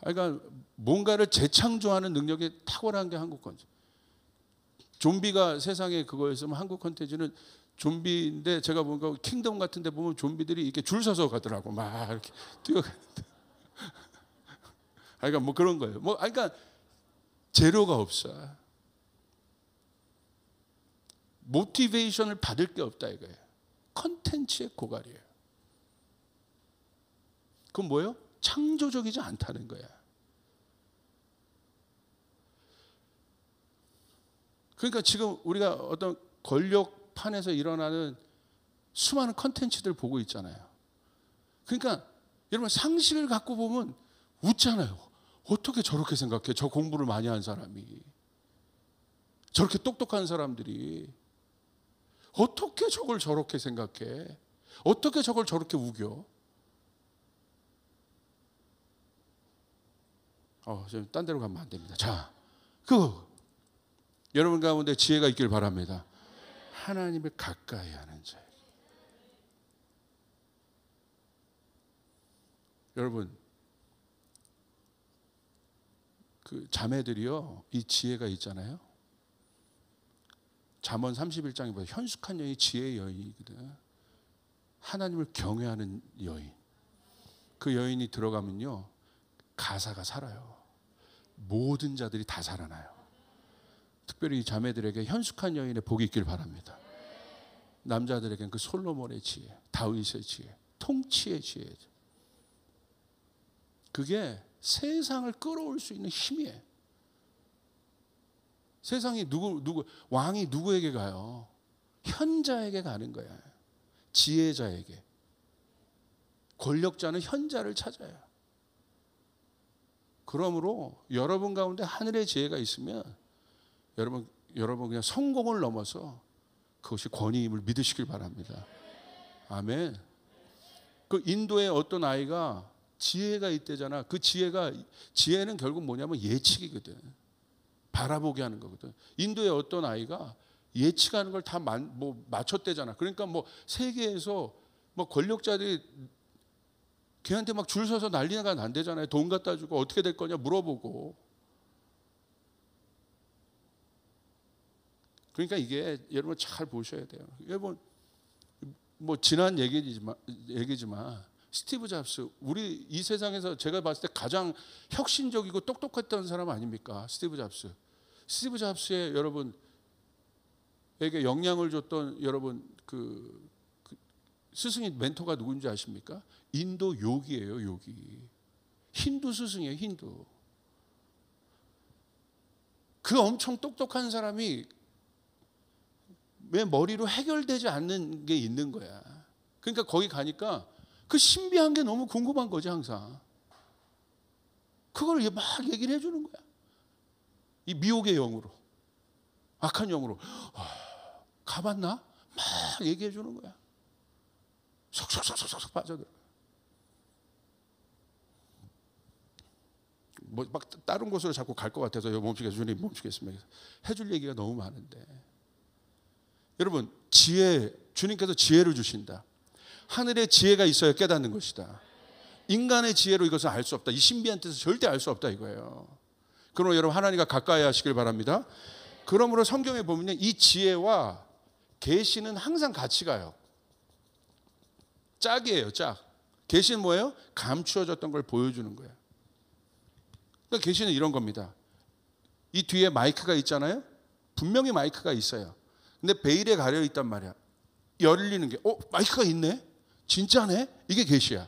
하여간 뭔가를 재창조하는 능력이 탁월한 게 한국 콘텐츠. 좀비가 세상에 그거였으면 한국 콘텐츠는 좀비인데 제가 보니까 킹덤 같은 데 보면 좀비들이 이렇게 줄 서서 가더라고. 막 이렇게 뛰어가는데. 그러니까 뭐 그런 거예요. 뭐 그러니까 재료가 없어. 모티베이션을 받을 게 없다 이거예요. 컨텐츠의 고갈이에요. 그건 뭐예요? 창조적이지 않다는 거야. 그러니까 지금 우리가 어떤 권력판에서 일어나는 수많은 컨텐츠들 보고 있잖아요. 그러니까 여러분 상식을 갖고 보면 웃잖아요. 어떻게 저렇게 생각해? 저 공부를 많이 한 사람이. 저렇게 똑똑한 사람들이 어떻게 저걸 저렇게 생각해? 어떻게 저걸 저렇게 우겨? 지금 딴 데로 가면 안 됩니다. 자, 여러분 가운데 지혜가 있길 바랍니다. 하나님을 가까이 하는 자. 여러분, 그 자매들이요, 이 지혜가 있잖아요. 잠언 31장에 보면 현숙한 여인이 지혜의 여인이거든. 하나님을 경외하는 여인. 그 여인이 들어가면요, 가사가 살아요. 모든 자들이 다 살아나요. 특별히 이 자매들에게 현숙한 여인의 복이 있길 바랍니다. 남자들에게는 그 솔로몬의 지혜, 다윗의 지혜, 통치의 지혜. 그게 세상을 끌어올 수 있는 힘이에요. 세상이 왕이 누구에게 가요? 현자에게 가는 거야. 지혜자에게. 권력자는 현자를 찾아요. 그러므로 여러분 가운데 하늘의 지혜가 있으면 여러분 그냥 성공을 넘어서 그것이 권위임을 믿으시길 바랍니다. 아멘. 그 인도의 어떤 아이가 지혜가 있대잖아. 그 지혜는 결국 뭐냐면 예측이거든. 바라보게 하는 거거든. 인도의 어떤 아이가 예측하는 걸 다 맞췄대잖아. 그러니까 뭐 세계에서 뭐 권력자들이 걔한테 막 줄 서서 난리가 난대잖아요. 돈 갖다 주고 어떻게 될 거냐 물어보고. 그러니까 이게 여러분 잘 보셔야 돼요. 여러분 뭐 지난 얘기지만 스티브 잡스, 우리 이 세상에서 제가 봤을 때 가장 혁신적이고 똑똑했던 사람 아닙니까? 스티브 잡스. 스티브 잡스의 여러분에게 영향을 줬던 여러분 그 스승의 멘토가 누군지 아십니까? 인도 요기예요, 요기. 힌두 스승이에요, 힌두. 그 엄청 똑똑한 사람이 왜 머리로 해결되지 않는 게 있는 거야. 그러니까 거기 가니까 그 신비한 게 너무 궁금한 거지 항상. 그걸 막 얘기를 해주는 거야. 이 미혹의 영으로, 악한 영으로. 가봤나? 막 얘기해 주는 거야. 속속속속 빠져들어. 뭐 막 다른 곳으로 자꾸 갈 것 같아서 주님 멈추겠습니다. 해줄 얘기가 너무 많은데. 여러분, 지혜, 주님께서 지혜를 주신다. 하늘의 지혜가 있어야 깨닫는 것이다. 인간의 지혜로 이것을 알 수 없다. 이 신비한 뜻을 절대 알 수 없다 이거예요. 그러므로 여러분 하나님과 가까이 하시길 바랍니다. 그러므로 성경에 보면 이 지혜와 계시는 항상 같이 가요. 짝이에요, 짝. 계시는 뭐예요? 감추어졌던 걸 보여주는 거예요. 그러니까 계시는 이런 겁니다. 이 뒤에 마이크가 있잖아요. 분명히 마이크가 있어요. 근데 베일에 가려 있단 말이야. 열리는 게, 마이크가 있네? 진짜네? 이게 계시야.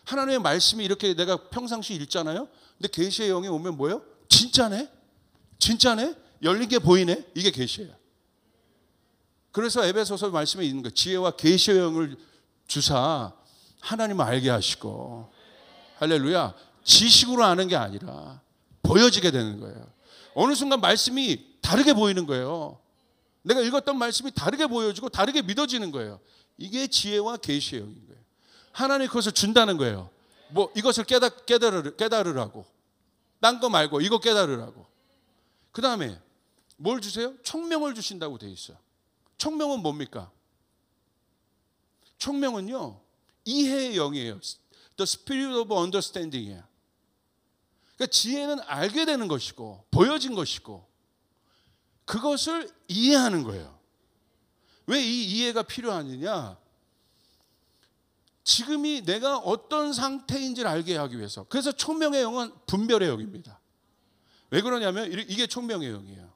하나님의 말씀이 이렇게 내가 평상시 읽잖아요. 근데 계시의 영이 오면 뭐예요? 진짜네? 진짜네? 열린 게 보이네? 이게 계시예요. 그래서 에베소서 말씀에 있는 거예요. 지혜와 계시의 영을 주사 하나님을 알게 하시고, 할렐루야. 지식으로 아는 게 아니라 보여지게 되는 거예요. 어느 순간 말씀이 다르게 보이는 거예요. 내가 읽었던 말씀이 다르게 보여지고 다르게 믿어지는 거예요. 이게 지혜와 계시의 영인 거예요. 하나님이 그것을 준다는 거예요. 뭐 이것을 깨달으라고. 딴 거 말고 이거 깨달으라고. 그 다음에 뭘 주세요? 총명을 주신다고 돼 있어요. 총명은 뭡니까? 총명은요, 이해의 영이에요. The spirit of understanding이에요. 그러니까 지혜는 알게 되는 것이고 보여진 것이고 그것을 이해하는 거예요. 왜 이 이해가 필요하느냐? 지금이 내가 어떤 상태인지를 알게 하기 위해서. 그래서 총명의 영은 분별의 영입니다. 왜 그러냐면 이게 총명의 영이에요.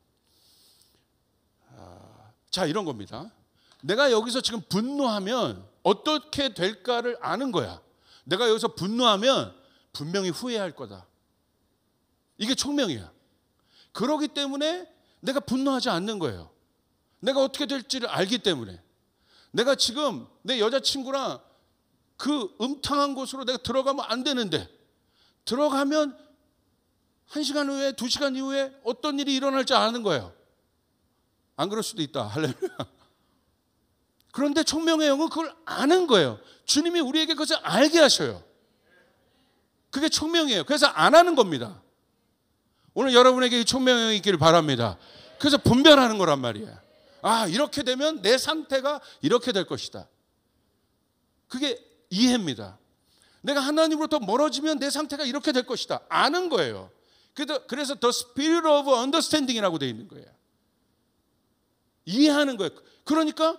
자, 이런 겁니다. 내가 여기서 지금 분노하면 어떻게 될까를 아는 거야. 내가 여기서 분노하면 분명히 후회할 거다. 이게 총명이야. 그렇기 때문에 내가 분노하지 않는 거예요. 내가 어떻게 될지를 알기 때문에. 내가 지금 내 여자친구랑 그 음탕한 곳으로 내가 들어가면 안 되는데 들어가면 1시간 후에 2시간 이후에 어떤 일이 일어날지 아는 거예요. 안 그럴 수도 있다. 할렐루야. 그런데 총명의 영은 그걸 아는 거예요. 주님이 우리에게 그것을 알게 하셔요. 그게 총명이에요. 그래서 안 하는 겁니다. 오늘 여러분에게 이 총명의 영이 있기를 바랍니다. 그래서 분별하는 거란 말이에요. 이렇게 되면 내 상태가 이렇게 될 것이다. 그게 이해입니다. 내가 하나님으로부터 멀어지면 내 상태가 이렇게 될 것이다. 아는 거예요. 그래서 The Spirit of Understanding이라고 되어 있는 거예요. 이해하는 거예요. 그러니까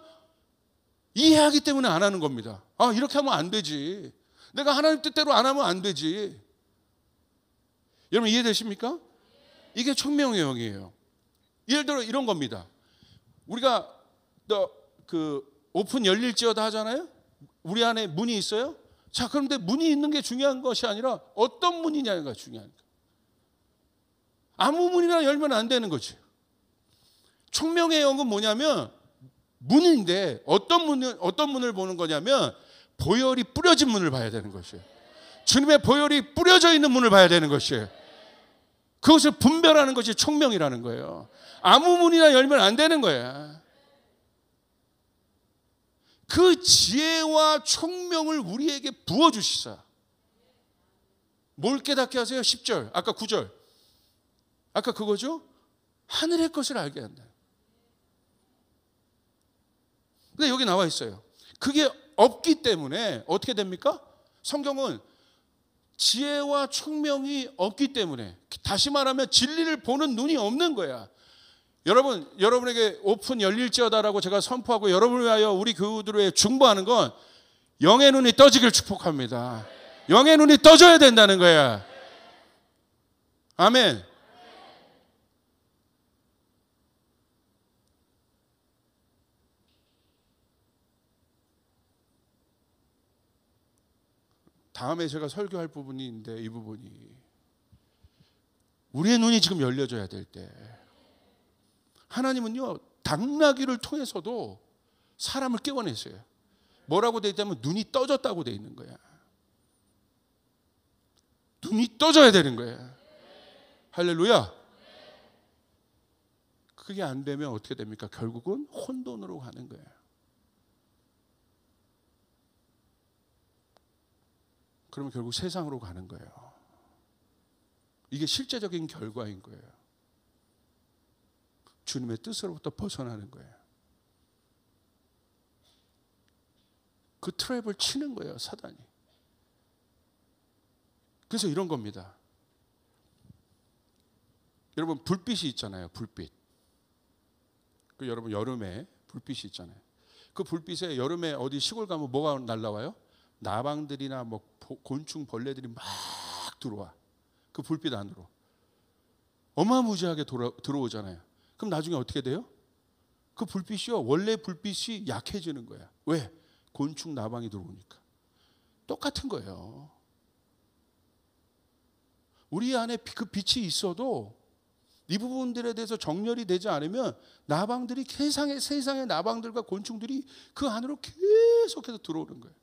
이해하기 때문에 안 하는 겁니다. 이렇게 하면 안 되지. 내가 하나님 뜻대로 안 하면 안 되지. 여러분 이해되십니까? 이게 총명의 영이에요. 예를 들어 이런 겁니다. 우리가 오픈 열릴지어다 하잖아요. 우리 안에 문이 있어요. 자, 그런데 문이 있는 게 중요한 것이 아니라 어떤 문이냐가 중요한 거예요. 아무 문이나 열면 안 되는 거지. 총명의 영은 뭐냐면 문인데 어떤 문을 보는 거냐면 보혈이 뿌려진 문을 봐야 되는 것이에요. 주님의 보혈이 뿌려져 있는 문을 봐야 되는 것이에요. 그것을 분별하는 것이 총명이라는 거예요. 아무 문이나 열면 안 되는 거야. 그 지혜와 총명을 우리에게 부어주시사. 뭘 깨닫게 하세요? 10절, 아까 9절. 아까 그거죠? 하늘의 것을 알게 한다. 근데 여기 나와 있어요. 그게 없기 때문에 어떻게 됩니까? 성경은 지혜와 총명이 없기 때문에, 다시 말하면 진리를 보는 눈이 없는 거야. 여러분에게 오픈 열릴지어다라고 제가 선포하고 여러분을 위하여 우리 교우들을 위해 중보하는 건 영의 눈이 떠지길 축복합니다. 영의 눈이 떠져야 된다는 거야. 아멘. 다음에 제가 설교할 부분이 있는데, 이 부분이 우리의 눈이 지금 열려져야 될 때, 하나님은요 당나귀를 통해서도 사람을 깨워내세요. 뭐라고 돼 있다면 눈이 떠졌다고 돼 있는 거야. 눈이 떠져야 되는 거야. 할렐루야. 그게 안 되면 어떻게 됩니까? 결국은 혼돈으로 가는 거예요. 그러면 결국 세상으로 가는 거예요. 이게 실제적인 결과인 거예요. 주님의 뜻으로부터 벗어나는 거예요. 그 트랩을 치는 거예요, 사단이. 그래서 이런 겁니다. 여러분, 불빛이 있잖아요, 불빛. 그 여러분 여름에 불빛이 있잖아요. 그 불빛에 여름에 어디 시골 가면 뭐가 날라와요? 나방들이나 뭐 곤충, 벌레들이 막 들어와. 그 불빛 안으로. 어마무지하게 들어오잖아요. 그럼 나중에 어떻게 돼요? 그 불빛이요, 원래 불빛이 약해지는 거야. 왜? 곤충, 나방이 들어오니까. 똑같은 거예요. 우리 안에 그 빛이 있어도 이 부분들에 대해서 정렬이 되지 않으면 나방들이, 세상의 나방들과 곤충들이 그 안으로 계속해서 들어오는 거예요.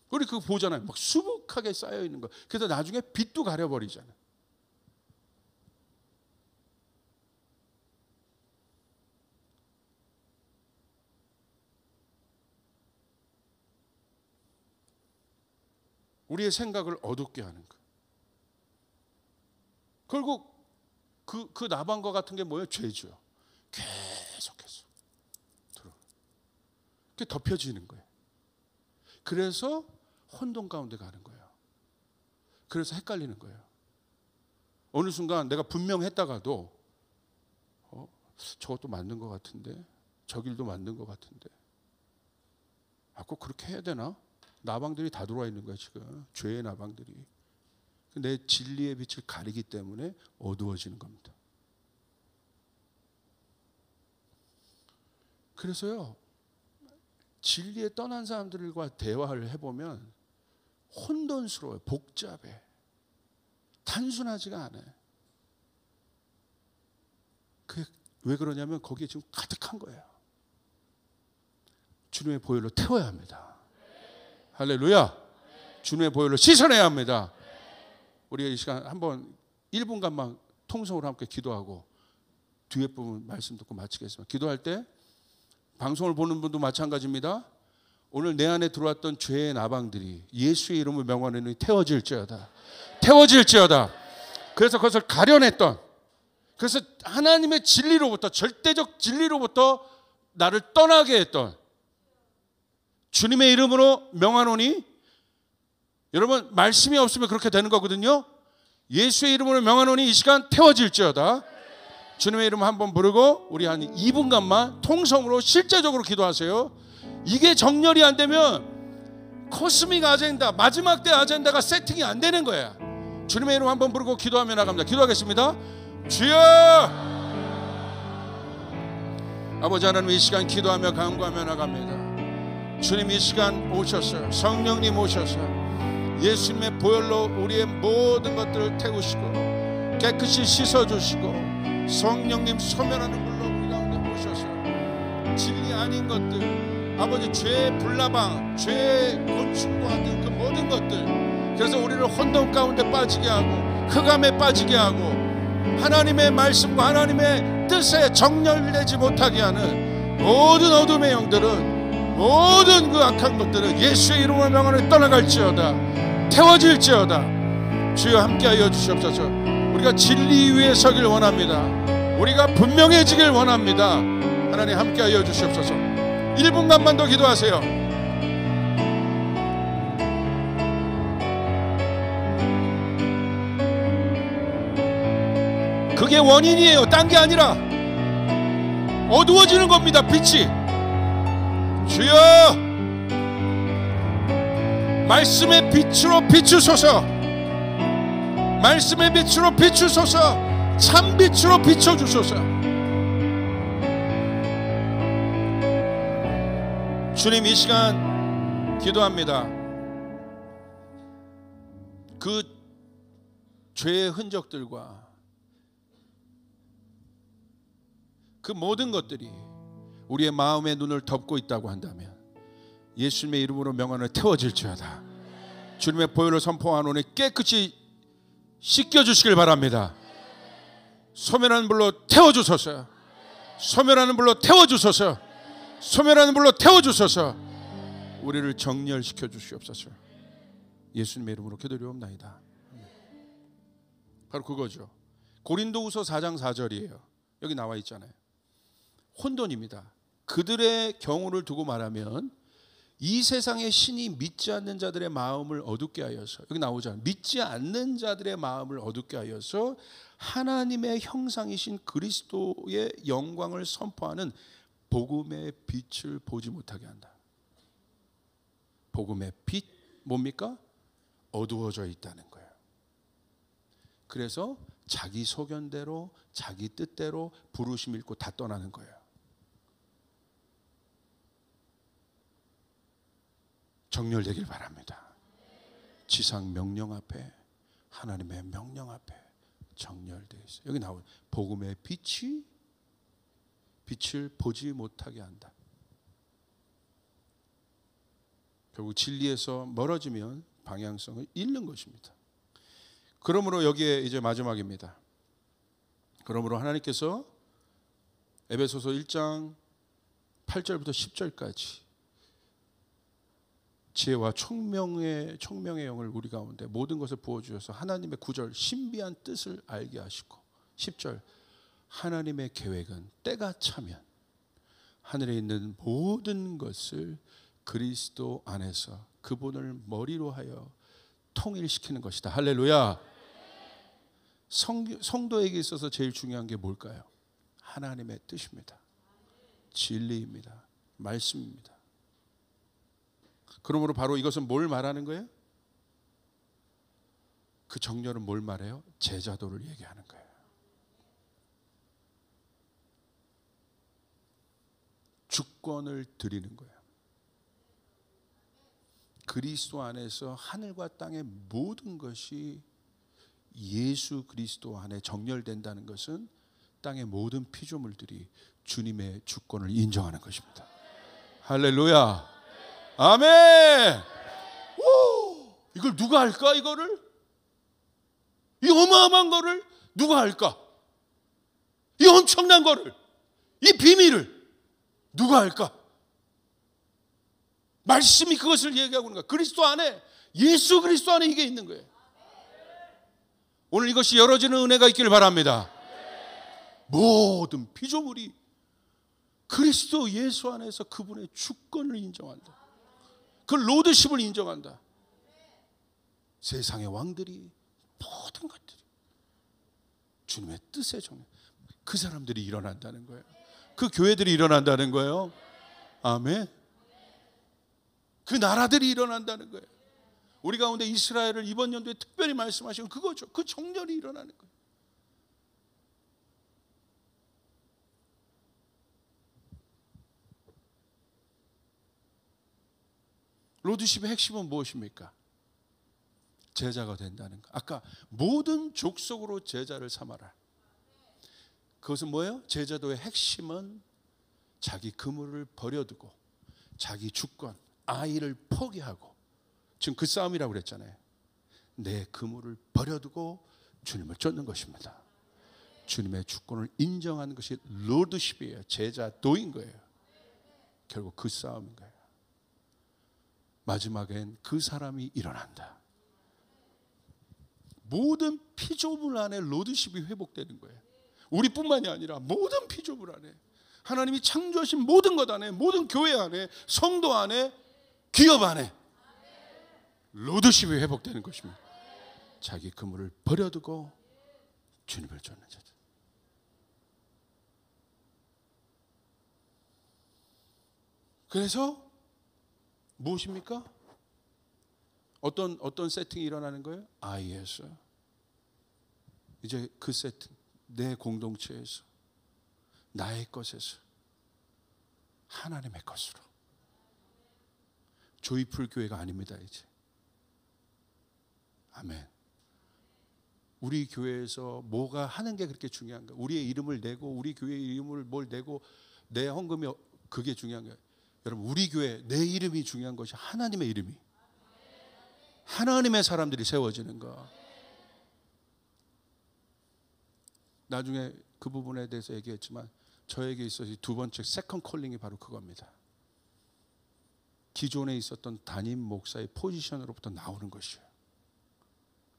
우리 그거 보잖아요. 막 수북하게 쌓여 있는 거. 그래서 나중에 빛도 가려버리잖아요. 우리의 생각을 어둡게 하는 거. 결국 그 나방과 같은 게 뭐예요? 죄죠. 계속해서 들어. 그게 덮여지는 거예요. 그래서 혼돈 가운데 가는 거예요. 그래서 헷갈리는 거예요. 어느 순간 내가 분명했다가도 저것도 맞는 것 같은데, 저 길도 맞는 것 같은데, 꼭 그렇게 해야 되나? 나방들이 다 들어와 있는 거야 지금. 죄의 나방들이. 내 진리의 빛을 가리기 때문에 어두워지는 겁니다. 그래서요, 진리에 떠난 사람들과 대화를 해보면 혼돈스러워요. 복잡해. 단순하지가 않아요. 왜 그러냐면 거기에 지금 가득한 거예요. 주님의 보혈로 태워야 합니다. 할렐루야. 주님의 보혈로 씻어내야 합니다. 우리가 이 시간 한번 1분간만 통성으로 함께 기도하고 뒤에 부분 말씀 듣고 마치겠습니다. 기도할 때 방송을 보는 분도 마찬가지입니다. 오늘 내 안에 들어왔던 죄의 나방들이 예수의 이름을 명하노니 태워질지어다. 태워질지어다. 그래서 그것을 가려냈던, 그래서 하나님의 진리로부터, 절대적 진리로부터 나를 떠나게 했던 주님의 이름으로 명하노니, 여러분 말씀이 없으면 그렇게 되는 거거든요. 예수의 이름으로 명하노니 이 시간 태워질지어다. 주님의 이름 한번 부르고 우리 한 2분간만 통성으로 실제적으로 기도하세요. 이게 정렬이 안 되면 코스믹 아젠다, 마지막 때 아젠다가 세팅이 안 되는 거야. 주님의 이름 한번 부르고 기도하며 나갑니다. 기도하겠습니다. 주여! 아버지 하나님, 이 시간 기도하며 간구하며 나갑니다. 주님 이 시간 오셔서, 성령님 오셔서 예수님의 보혈로 우리의 모든 것들을 태우시고 깨끗이 씻어주시고 성령님 소멸하는 물로 우리 가운데 오셔서 진리 아닌 것들, 아버지 죄의 불나방, 죄의 곤충과 같은 그 모든 것들, 그래서 우리를 혼돈 가운데 빠지게 하고 흑암에 빠지게 하고 하나님의 말씀과 하나님의 뜻에 정렬되지 못하게 하는 모든 어둠의 영들은, 모든 그 악한 것들은 예수의 이름으로 명하노니 떠나갈지어다, 태워질지어다. 주여 함께하여 주시옵소서. 우리가 진리 위에 서길 원합니다. 우리가 분명해지길 원합니다. 하나님 함께하여 주시옵소서. 1분간만 더 기도하세요. 그게 원인이에요. 딴 게 아니라 어두워지는 겁니다. 빛이. 주여 말씀의 빛으로 비추소서. 말씀의 빛으로 비추소서. 참 빛으로 비춰주소서. 주님, 이 시간 기도합니다. 그 죄의 흔적들과 그 모든 것들이 우리의 마음의 눈을 덮고 있다고 한다면 예수님의 이름으로 명하노니 태워질지어다. 주님의 보혈을 선포하노니 깨끗이 씻겨주시길 바랍니다. 소멸하는 불로 태워주소서. 소멸하는 불로 태워주소서. 소멸하는 불로 태워주소서. 우리를 정렬시켜 주시옵소서. 예수님의 이름으로 기도드리옵나이다. 바로 그거죠. 고린도후서 4장 4절이에요. 여기 나와 있잖아요. 혼돈입니다. 그들의 경우를 두고 말하면 이 세상의 신이 믿지 않는 자들의 마음을 어둡게 하여서, 여기 나오잖아요. 믿지 않는 자들의 마음을 어둡게 하여서 하나님의 형상이신 그리스도의 영광을 선포하는 복음의 빛을 보지 못하게 한다. 복음의 빛 뭡니까? 어두워져 있다는 거예요. 그래서 자기 소견대로 자기 뜻대로 부르심 잃고 다 떠나는 거예요. 정렬되길 바랍니다. 지상 명령 앞에, 하나님의 명령 앞에 정렬되어 있어요. 여기 나오는 복음의 빛이 빛을 보지 못하게 한다. 결국 진리에서 멀어지면 방향성을 잃는 것입니다. 그러므로 여기에 이제 마지막입니다. 그러므로 하나님께서 에베소서 1장 8절부터 10절까지 지혜와 총명의 영을 우리 가운데 모든 것을 부어주셔서 하나님의 9절 신비한 뜻을 알게 하시고, 10절 하나님의 계획은 때가 차면 하늘에 있는 모든 것을 그리스도 안에서 그분을 머리로 하여 통일시키는 것이다. 할렐루야. 성도에게 있어서 제일 중요한 게 뭘까요? 하나님의 뜻입니다. 진리입니다. 말씀입니다. 그러므로 바로 이것은 뭘 말하는 거예요? 그 정렬은 뭘 말해요? 제자도를 얘기하는 거예요. 주권을 드리는 거예요. 그리스도 안에서 하늘과 땅의 모든 것이 예수 그리스도 안에 정렬된다는 것은 땅의 모든 피조물들이 주님의 주권을 인정하는 것입니다. 할렐루야. 아멘. 오, 이걸 누가 할까? 이거를? 이 어마어마한 거를 누가 할까? 이 엄청난 거를, 이 비밀을 누가 할까? 말씀이 그것을 얘기하고 있는 거야. 그리스도 안에, 예수 그리스도 안에 이게 있는 거예요. 오늘 이것이 열어지는 은혜가 있기를 바랍니다. 모든 피조물이 그리스도 예수 안에서 그분의 주권을 인정한다. 그 로드십을 인정한다. 세상의 왕들이, 모든 것들이 주님의 뜻에 정해, 그 사람들이 일어난다는 거예요. 그 교회들이 일어난다는 거예요. 아멘. 그 나라들이 일어난다는 거예요. 우리 가운데 이스라엘을 이번 연도에 특별히 말씀하시는 그거죠. 그 정렬이 일어나는 거예요. 로드십의 핵심은 무엇입니까? 제자가 된다는 거. 아까 모든 족속으로 제자를 삼아라. 그것은 뭐예요? 제자도의 핵심은 자기 그물을 버려두고 자기 주권, 아이를 포기하고, 지금 그 싸움이라고 그랬잖아요. 내 그물을 버려두고 주님을 쫓는 것입니다. 주님의 주권을 인정하는 것이 로드십이에요. 제자도인 거예요. 결국 그 싸움인 거예요. 마지막엔 그 사람이 일어난다. 모든 피조물 안에 로드십이 회복되는 거예요. 우리뿐만이 아니라 모든 피조물 안에, 하나님이 창조하신 모든 것 안에, 모든 교회 안에, 성도 안에, 기업 안에 로드십이 회복되는 것입니다. 자기 그물을 버려두고 주님을 쫓는 자들. 그래서 무엇입니까? 어떤 세팅이 일어나는 거예요? IS. 이제 그 세팅, 내 공동체에서, 나의 것에서 하나님의 것으로. 조이풀 교회가 아닙니다, 이제. 아멘. 우리 교회에서 뭐가 하는 게 그렇게 중요한가? 우리의 이름을 내고, 우리 교회의 이름을 뭘 내고, 내 헌금이 그게 중요한 거예요. 여러분, 우리 교회 내 이름이 중요한 것이 하나님의 이름이, 하나님의 사람들이 세워지는 거. 나중에 그 부분에 대해서 얘기했지만 저에게 있어서 두 번째 세컨 콜링이 바로 그겁니다. 기존에 있었던 담임 목사의 포지션으로부터 나오는 것이에요.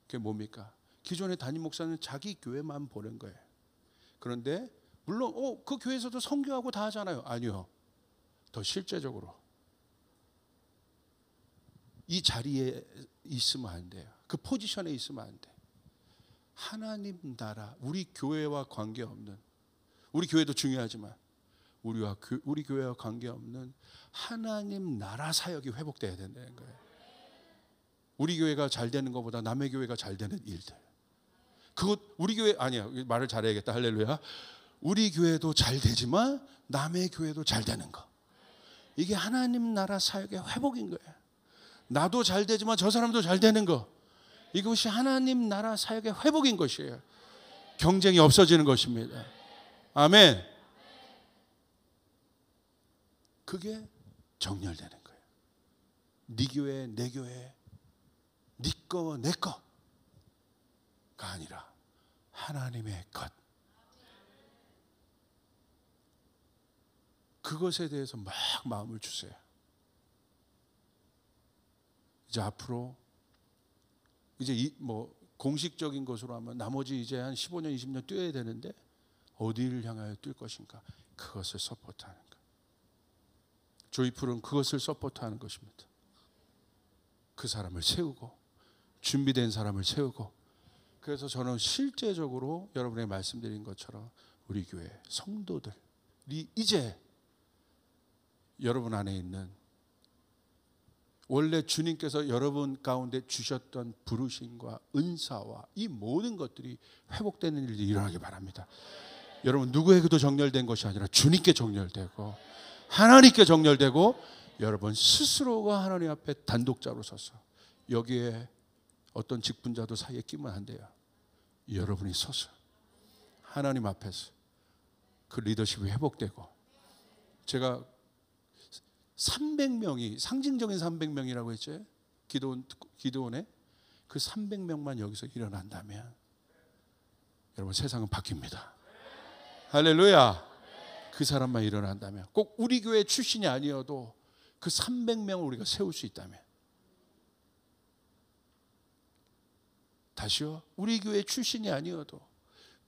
그게 뭡니까? 기존의 담임 목사는 자기 교회만 보는 거예요. 그런데 물론 그 교회에서도 선교하고 다 하잖아요. 아니요. 더 실제적으로 이 자리에 있으면 안 돼요. 그 포지션에 있으면 안 돼. 하나님 나라, 우리 교회와 관계없는, 우리 교회도 중요하지만 우리 교회와 관계없는 하나님 나라 사역이 회복돼야 된다는 거예요. 우리 교회가 잘 되는 것보다 남의 교회가 잘 되는 일들. 그것 우리 교회 아니야. 말을 잘해야겠다. 할렐루야. 우리 교회도 잘 되지만 남의 교회도 잘 되는 거. 이게 하나님 나라 사역의 회복인 거예요. 나도 잘 되지만 저 사람도 잘 되는 거. 이것이 하나님 나라 사역의 회복인 것이에요. 경쟁이 없어지는 것입니다. 아멘. 그게 정렬되는 거예요. 네 교회, 내 교회, 네 거, 내 거가 아니라 하나님의 것. 그것에 대해서 막 마음을 주세요. 이제 앞으로 이제 공식적인 것으로 하면 나머지 이제 한 15년, 20년 뛰어야 되는데 어디를 향하여 뛸 것인가? 그것을 서포트하는 것. 조이풀은 그것을 서포트하는 것입니다. 그 사람을 세우고 준비된 사람을 세우고. 그래서 저는 실제적으로 여러분에게 말씀드린 것처럼 우리 교회 성도들이 이제 여러분 안에 있는, 원래 주님께서 여러분 가운데 주셨던 부르심과 은사와 이 모든 것들이 회복되는 일이 일어나기 바랍니다. 여러분 누구에게도 정렬된 것이 아니라 주님께 정렬되고 하나님께 정렬되고, 여러분 스스로가 하나님 앞에 단독자로 서서, 여기에 어떤 직분자도 사이에 끼면 안 돼요. 여러분이 서서 하나님 앞에서 그 리더십이 회복되고, 제가 300명이 상징적인 300명이라고 했죠. 기도원에 그 300명만 여기서 일어난다면 여러분 세상은 바뀝니다. 할렐루야. 그 사람만 일어난다면, 꼭 우리 교회 출신이 아니어도 그 300명을 우리가 세울 수 있다면, 다시요, 우리 교회 출신이 아니어도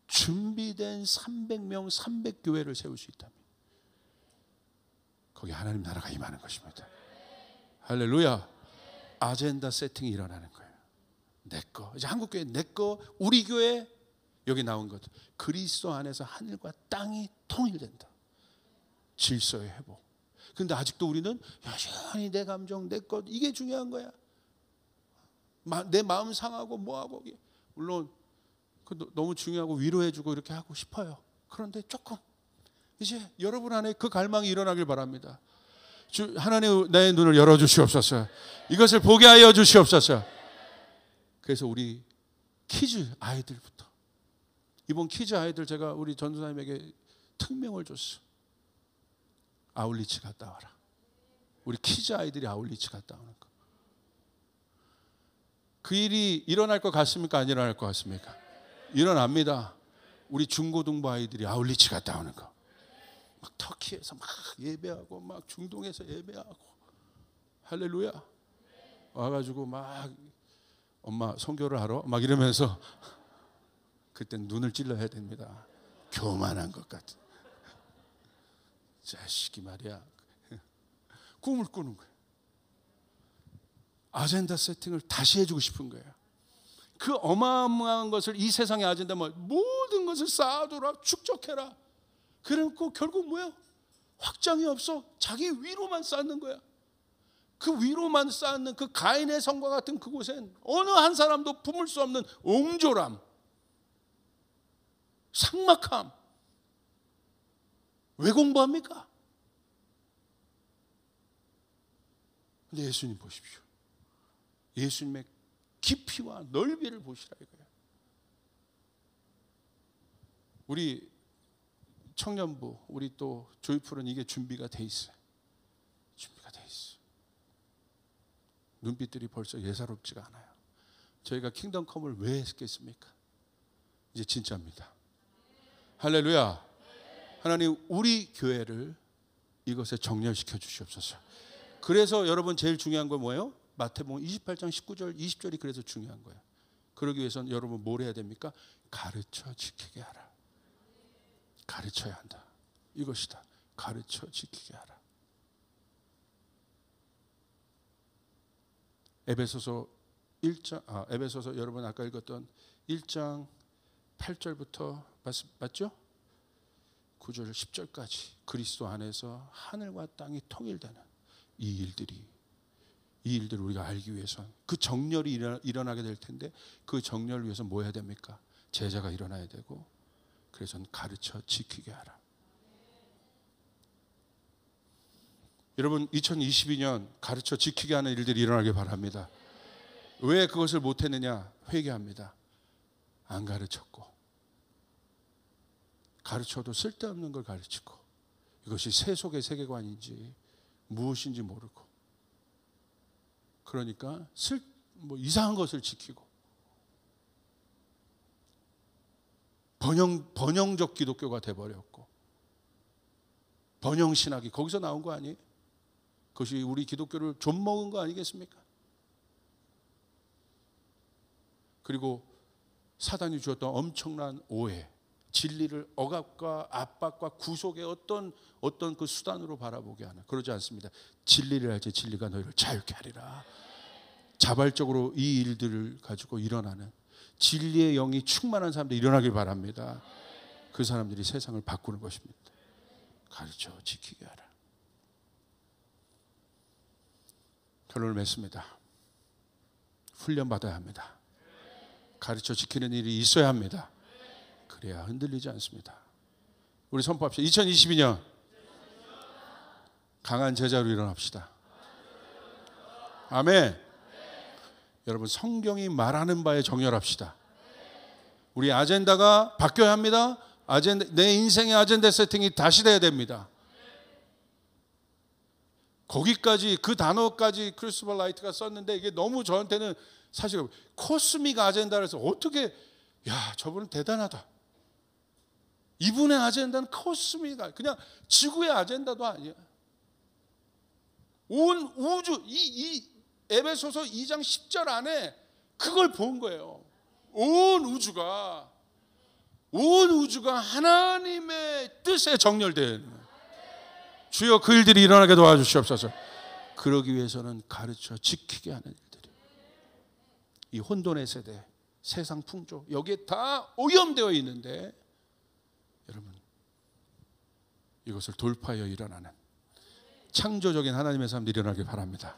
준비된 300명 300교회를 세울 수 있다면 거기 하나님 나라가 임하는 것입니다. 할렐루야. 아젠다 세팅이 일어나는 거예요. 내 거, 이제 한국교회 내 거, 우리 교회, 여기 나온 것, 그리스도 안에서 하늘과 땅이 통일된다. 질서의 회복. 그런데 아직도 우리는 여전히 내 감정, 내 것, 이게 중요한 거야. 내 마음 상하고 뭐하고. 물론 너무 중요하고 위로해주고 이렇게 하고 싶어요. 그런데 조금 이제 여러분 안에 그 갈망이 일어나길 바랍니다. 하나님 나의 눈을 열어주시옵소서. 이것을 보게 하여 주시옵소서. 그래서 우리 키즈 아이들부터, 이번 키즈 아이들 제가 우리 전도사님에게 특명을 줬어. 아울리치 갔다 와라. 우리 키즈 아이들이 아울리치 갔다 오는 거. 그 일이 일어날 것 같습니까? 안 일어날 것 같습니까? 일어납니다. 우리 중고등부 아이들이 아울리치 갔다 오는 거. 막 터키에서 막 예배하고 막 중동에서 예배하고 할렐루야 와가지고 막 엄마 선교를 하러 막 이러면서 그땐 눈을 찔러야 됩니다. 교만한 것 같은 자식이 말이야. 꿈을 꾸는 거예요. 아젠다 세팅을 다시 해주고 싶은 거예요. 그 어마어마한 것을 이 세상의 아젠다 모든 것을 쌓아두라 축적해라. 그래놓고 결국 뭐야? 확장이 없어. 자기 위로만 쌓는 거야. 그 위로만 쌓는 그 가인의 성과 같은 그곳엔 어느 한 사람도 품을 수 없는 옹졸함, 삭막함. 왜 공부합니까? 근데 예수님 보십시오. 예수님의 깊이와 넓이를 보시라 이거예요. 우리 청년부, 우리 또 조이풀은 이게 준비가 돼 있어요. 준비가 돼 있어. 눈빛들이 벌써 예사롭지가 않아요. 저희가 킹덤컴을 왜 했겠습니까? 이제 진짜입니다. 할렐루야. 하나님 우리 교회를 이것에 정렬시켜 주시옵소서. 그래서 여러분 제일 중요한 건 뭐예요? 마태복음 28장 19절 20절이 그래서 중요한 거예요. 그러기 위해서는 여러분 뭘 해야 됩니까? 가르쳐 지키게 하라. 가르쳐야 한다. 이것이다. 가르쳐 지키게 하라. 에베소서 1장 에베소서 여러분 아까 읽었던 1장 8절부터 맞죠? 9절 10절까지 그리스도 안에서 하늘과 땅이 통일되는 이 일들을 우리가 알기 위해서 그 정렬이 일어나게 될 텐데 그 정렬을 위해서 뭐 해야 됩니까? 제자가 일어나야 되고 그래서 가르쳐 지키게 하라. 여러분 2022년 가르쳐 지키게 하는 일들이 일어나길 바랍니다. 왜 그것을 못했느냐? 회개합니다. 안 가르쳤고 가르쳐도 쓸데없는 걸 가르치고 이것이 세속의 세계관인지 무엇인지 모르고 그러니까 이상한 것을 지키고 번영적 기독교가 돼버렸고 번영신학이 거기서 나온 거 아니에요? 그것이 우리 기독교를 좀먹은 거 아니겠습니까? 그리고 사단이 주었던 엄청난 오해, 진리를 억압과 압박과 구속의 어떤 그 수단으로 바라보게 하는, 그러지 않습니다. 진리를 알지 진리가 너희를 자유케 하리라. 자발적으로 이 일들을 가지고 일어나는 진리의 영이 충만한 사람들이 일어나길 바랍니다. 그 사람들이 세상을 바꾸는 것입니다. 가르쳐 지키게 하라. 결론을 맺습니다. 훈련받아야 합니다. 가르쳐 지키는 일이 있어야 합니다. 그래야 흔들리지 않습니다. 우리 선포합시다. 2022년 강한 제자로 일어납시다. 아멘. 여러분 성경이 말하는 바에 정렬합시다. 우리 아젠다가 바뀌어야 합니다. 내 인생의 아젠다 세팅이 다시 돼야 됩니다. 거기까지 그 단어까지 크리스토퍼 라이트가 썼는데 이게 너무 저한테는 사실 코스믹 아젠다를 해서 어떻게 저분은 대단하다. 이분의 아젠다는 코스믹, 그냥 지구의 아젠다도 아니야. 온 우주 이 에베소서 2장 10절 안에 그걸 본 거예요. 온 우주가 하나님의 뜻에 정렬된 주여 그 일들이 일어나게 도와주시옵소서. 그러기 위해서는 가르쳐 지키게 하는 일들이 이 혼돈의 세대, 세상 풍조 여기에 다 오염되어 있는데 여러분 이것을 돌파하여 일어나는 창조적인 하나님의 사람들이 일어나길 바랍니다.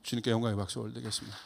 주님께 영광의 박수 올리겠습니다.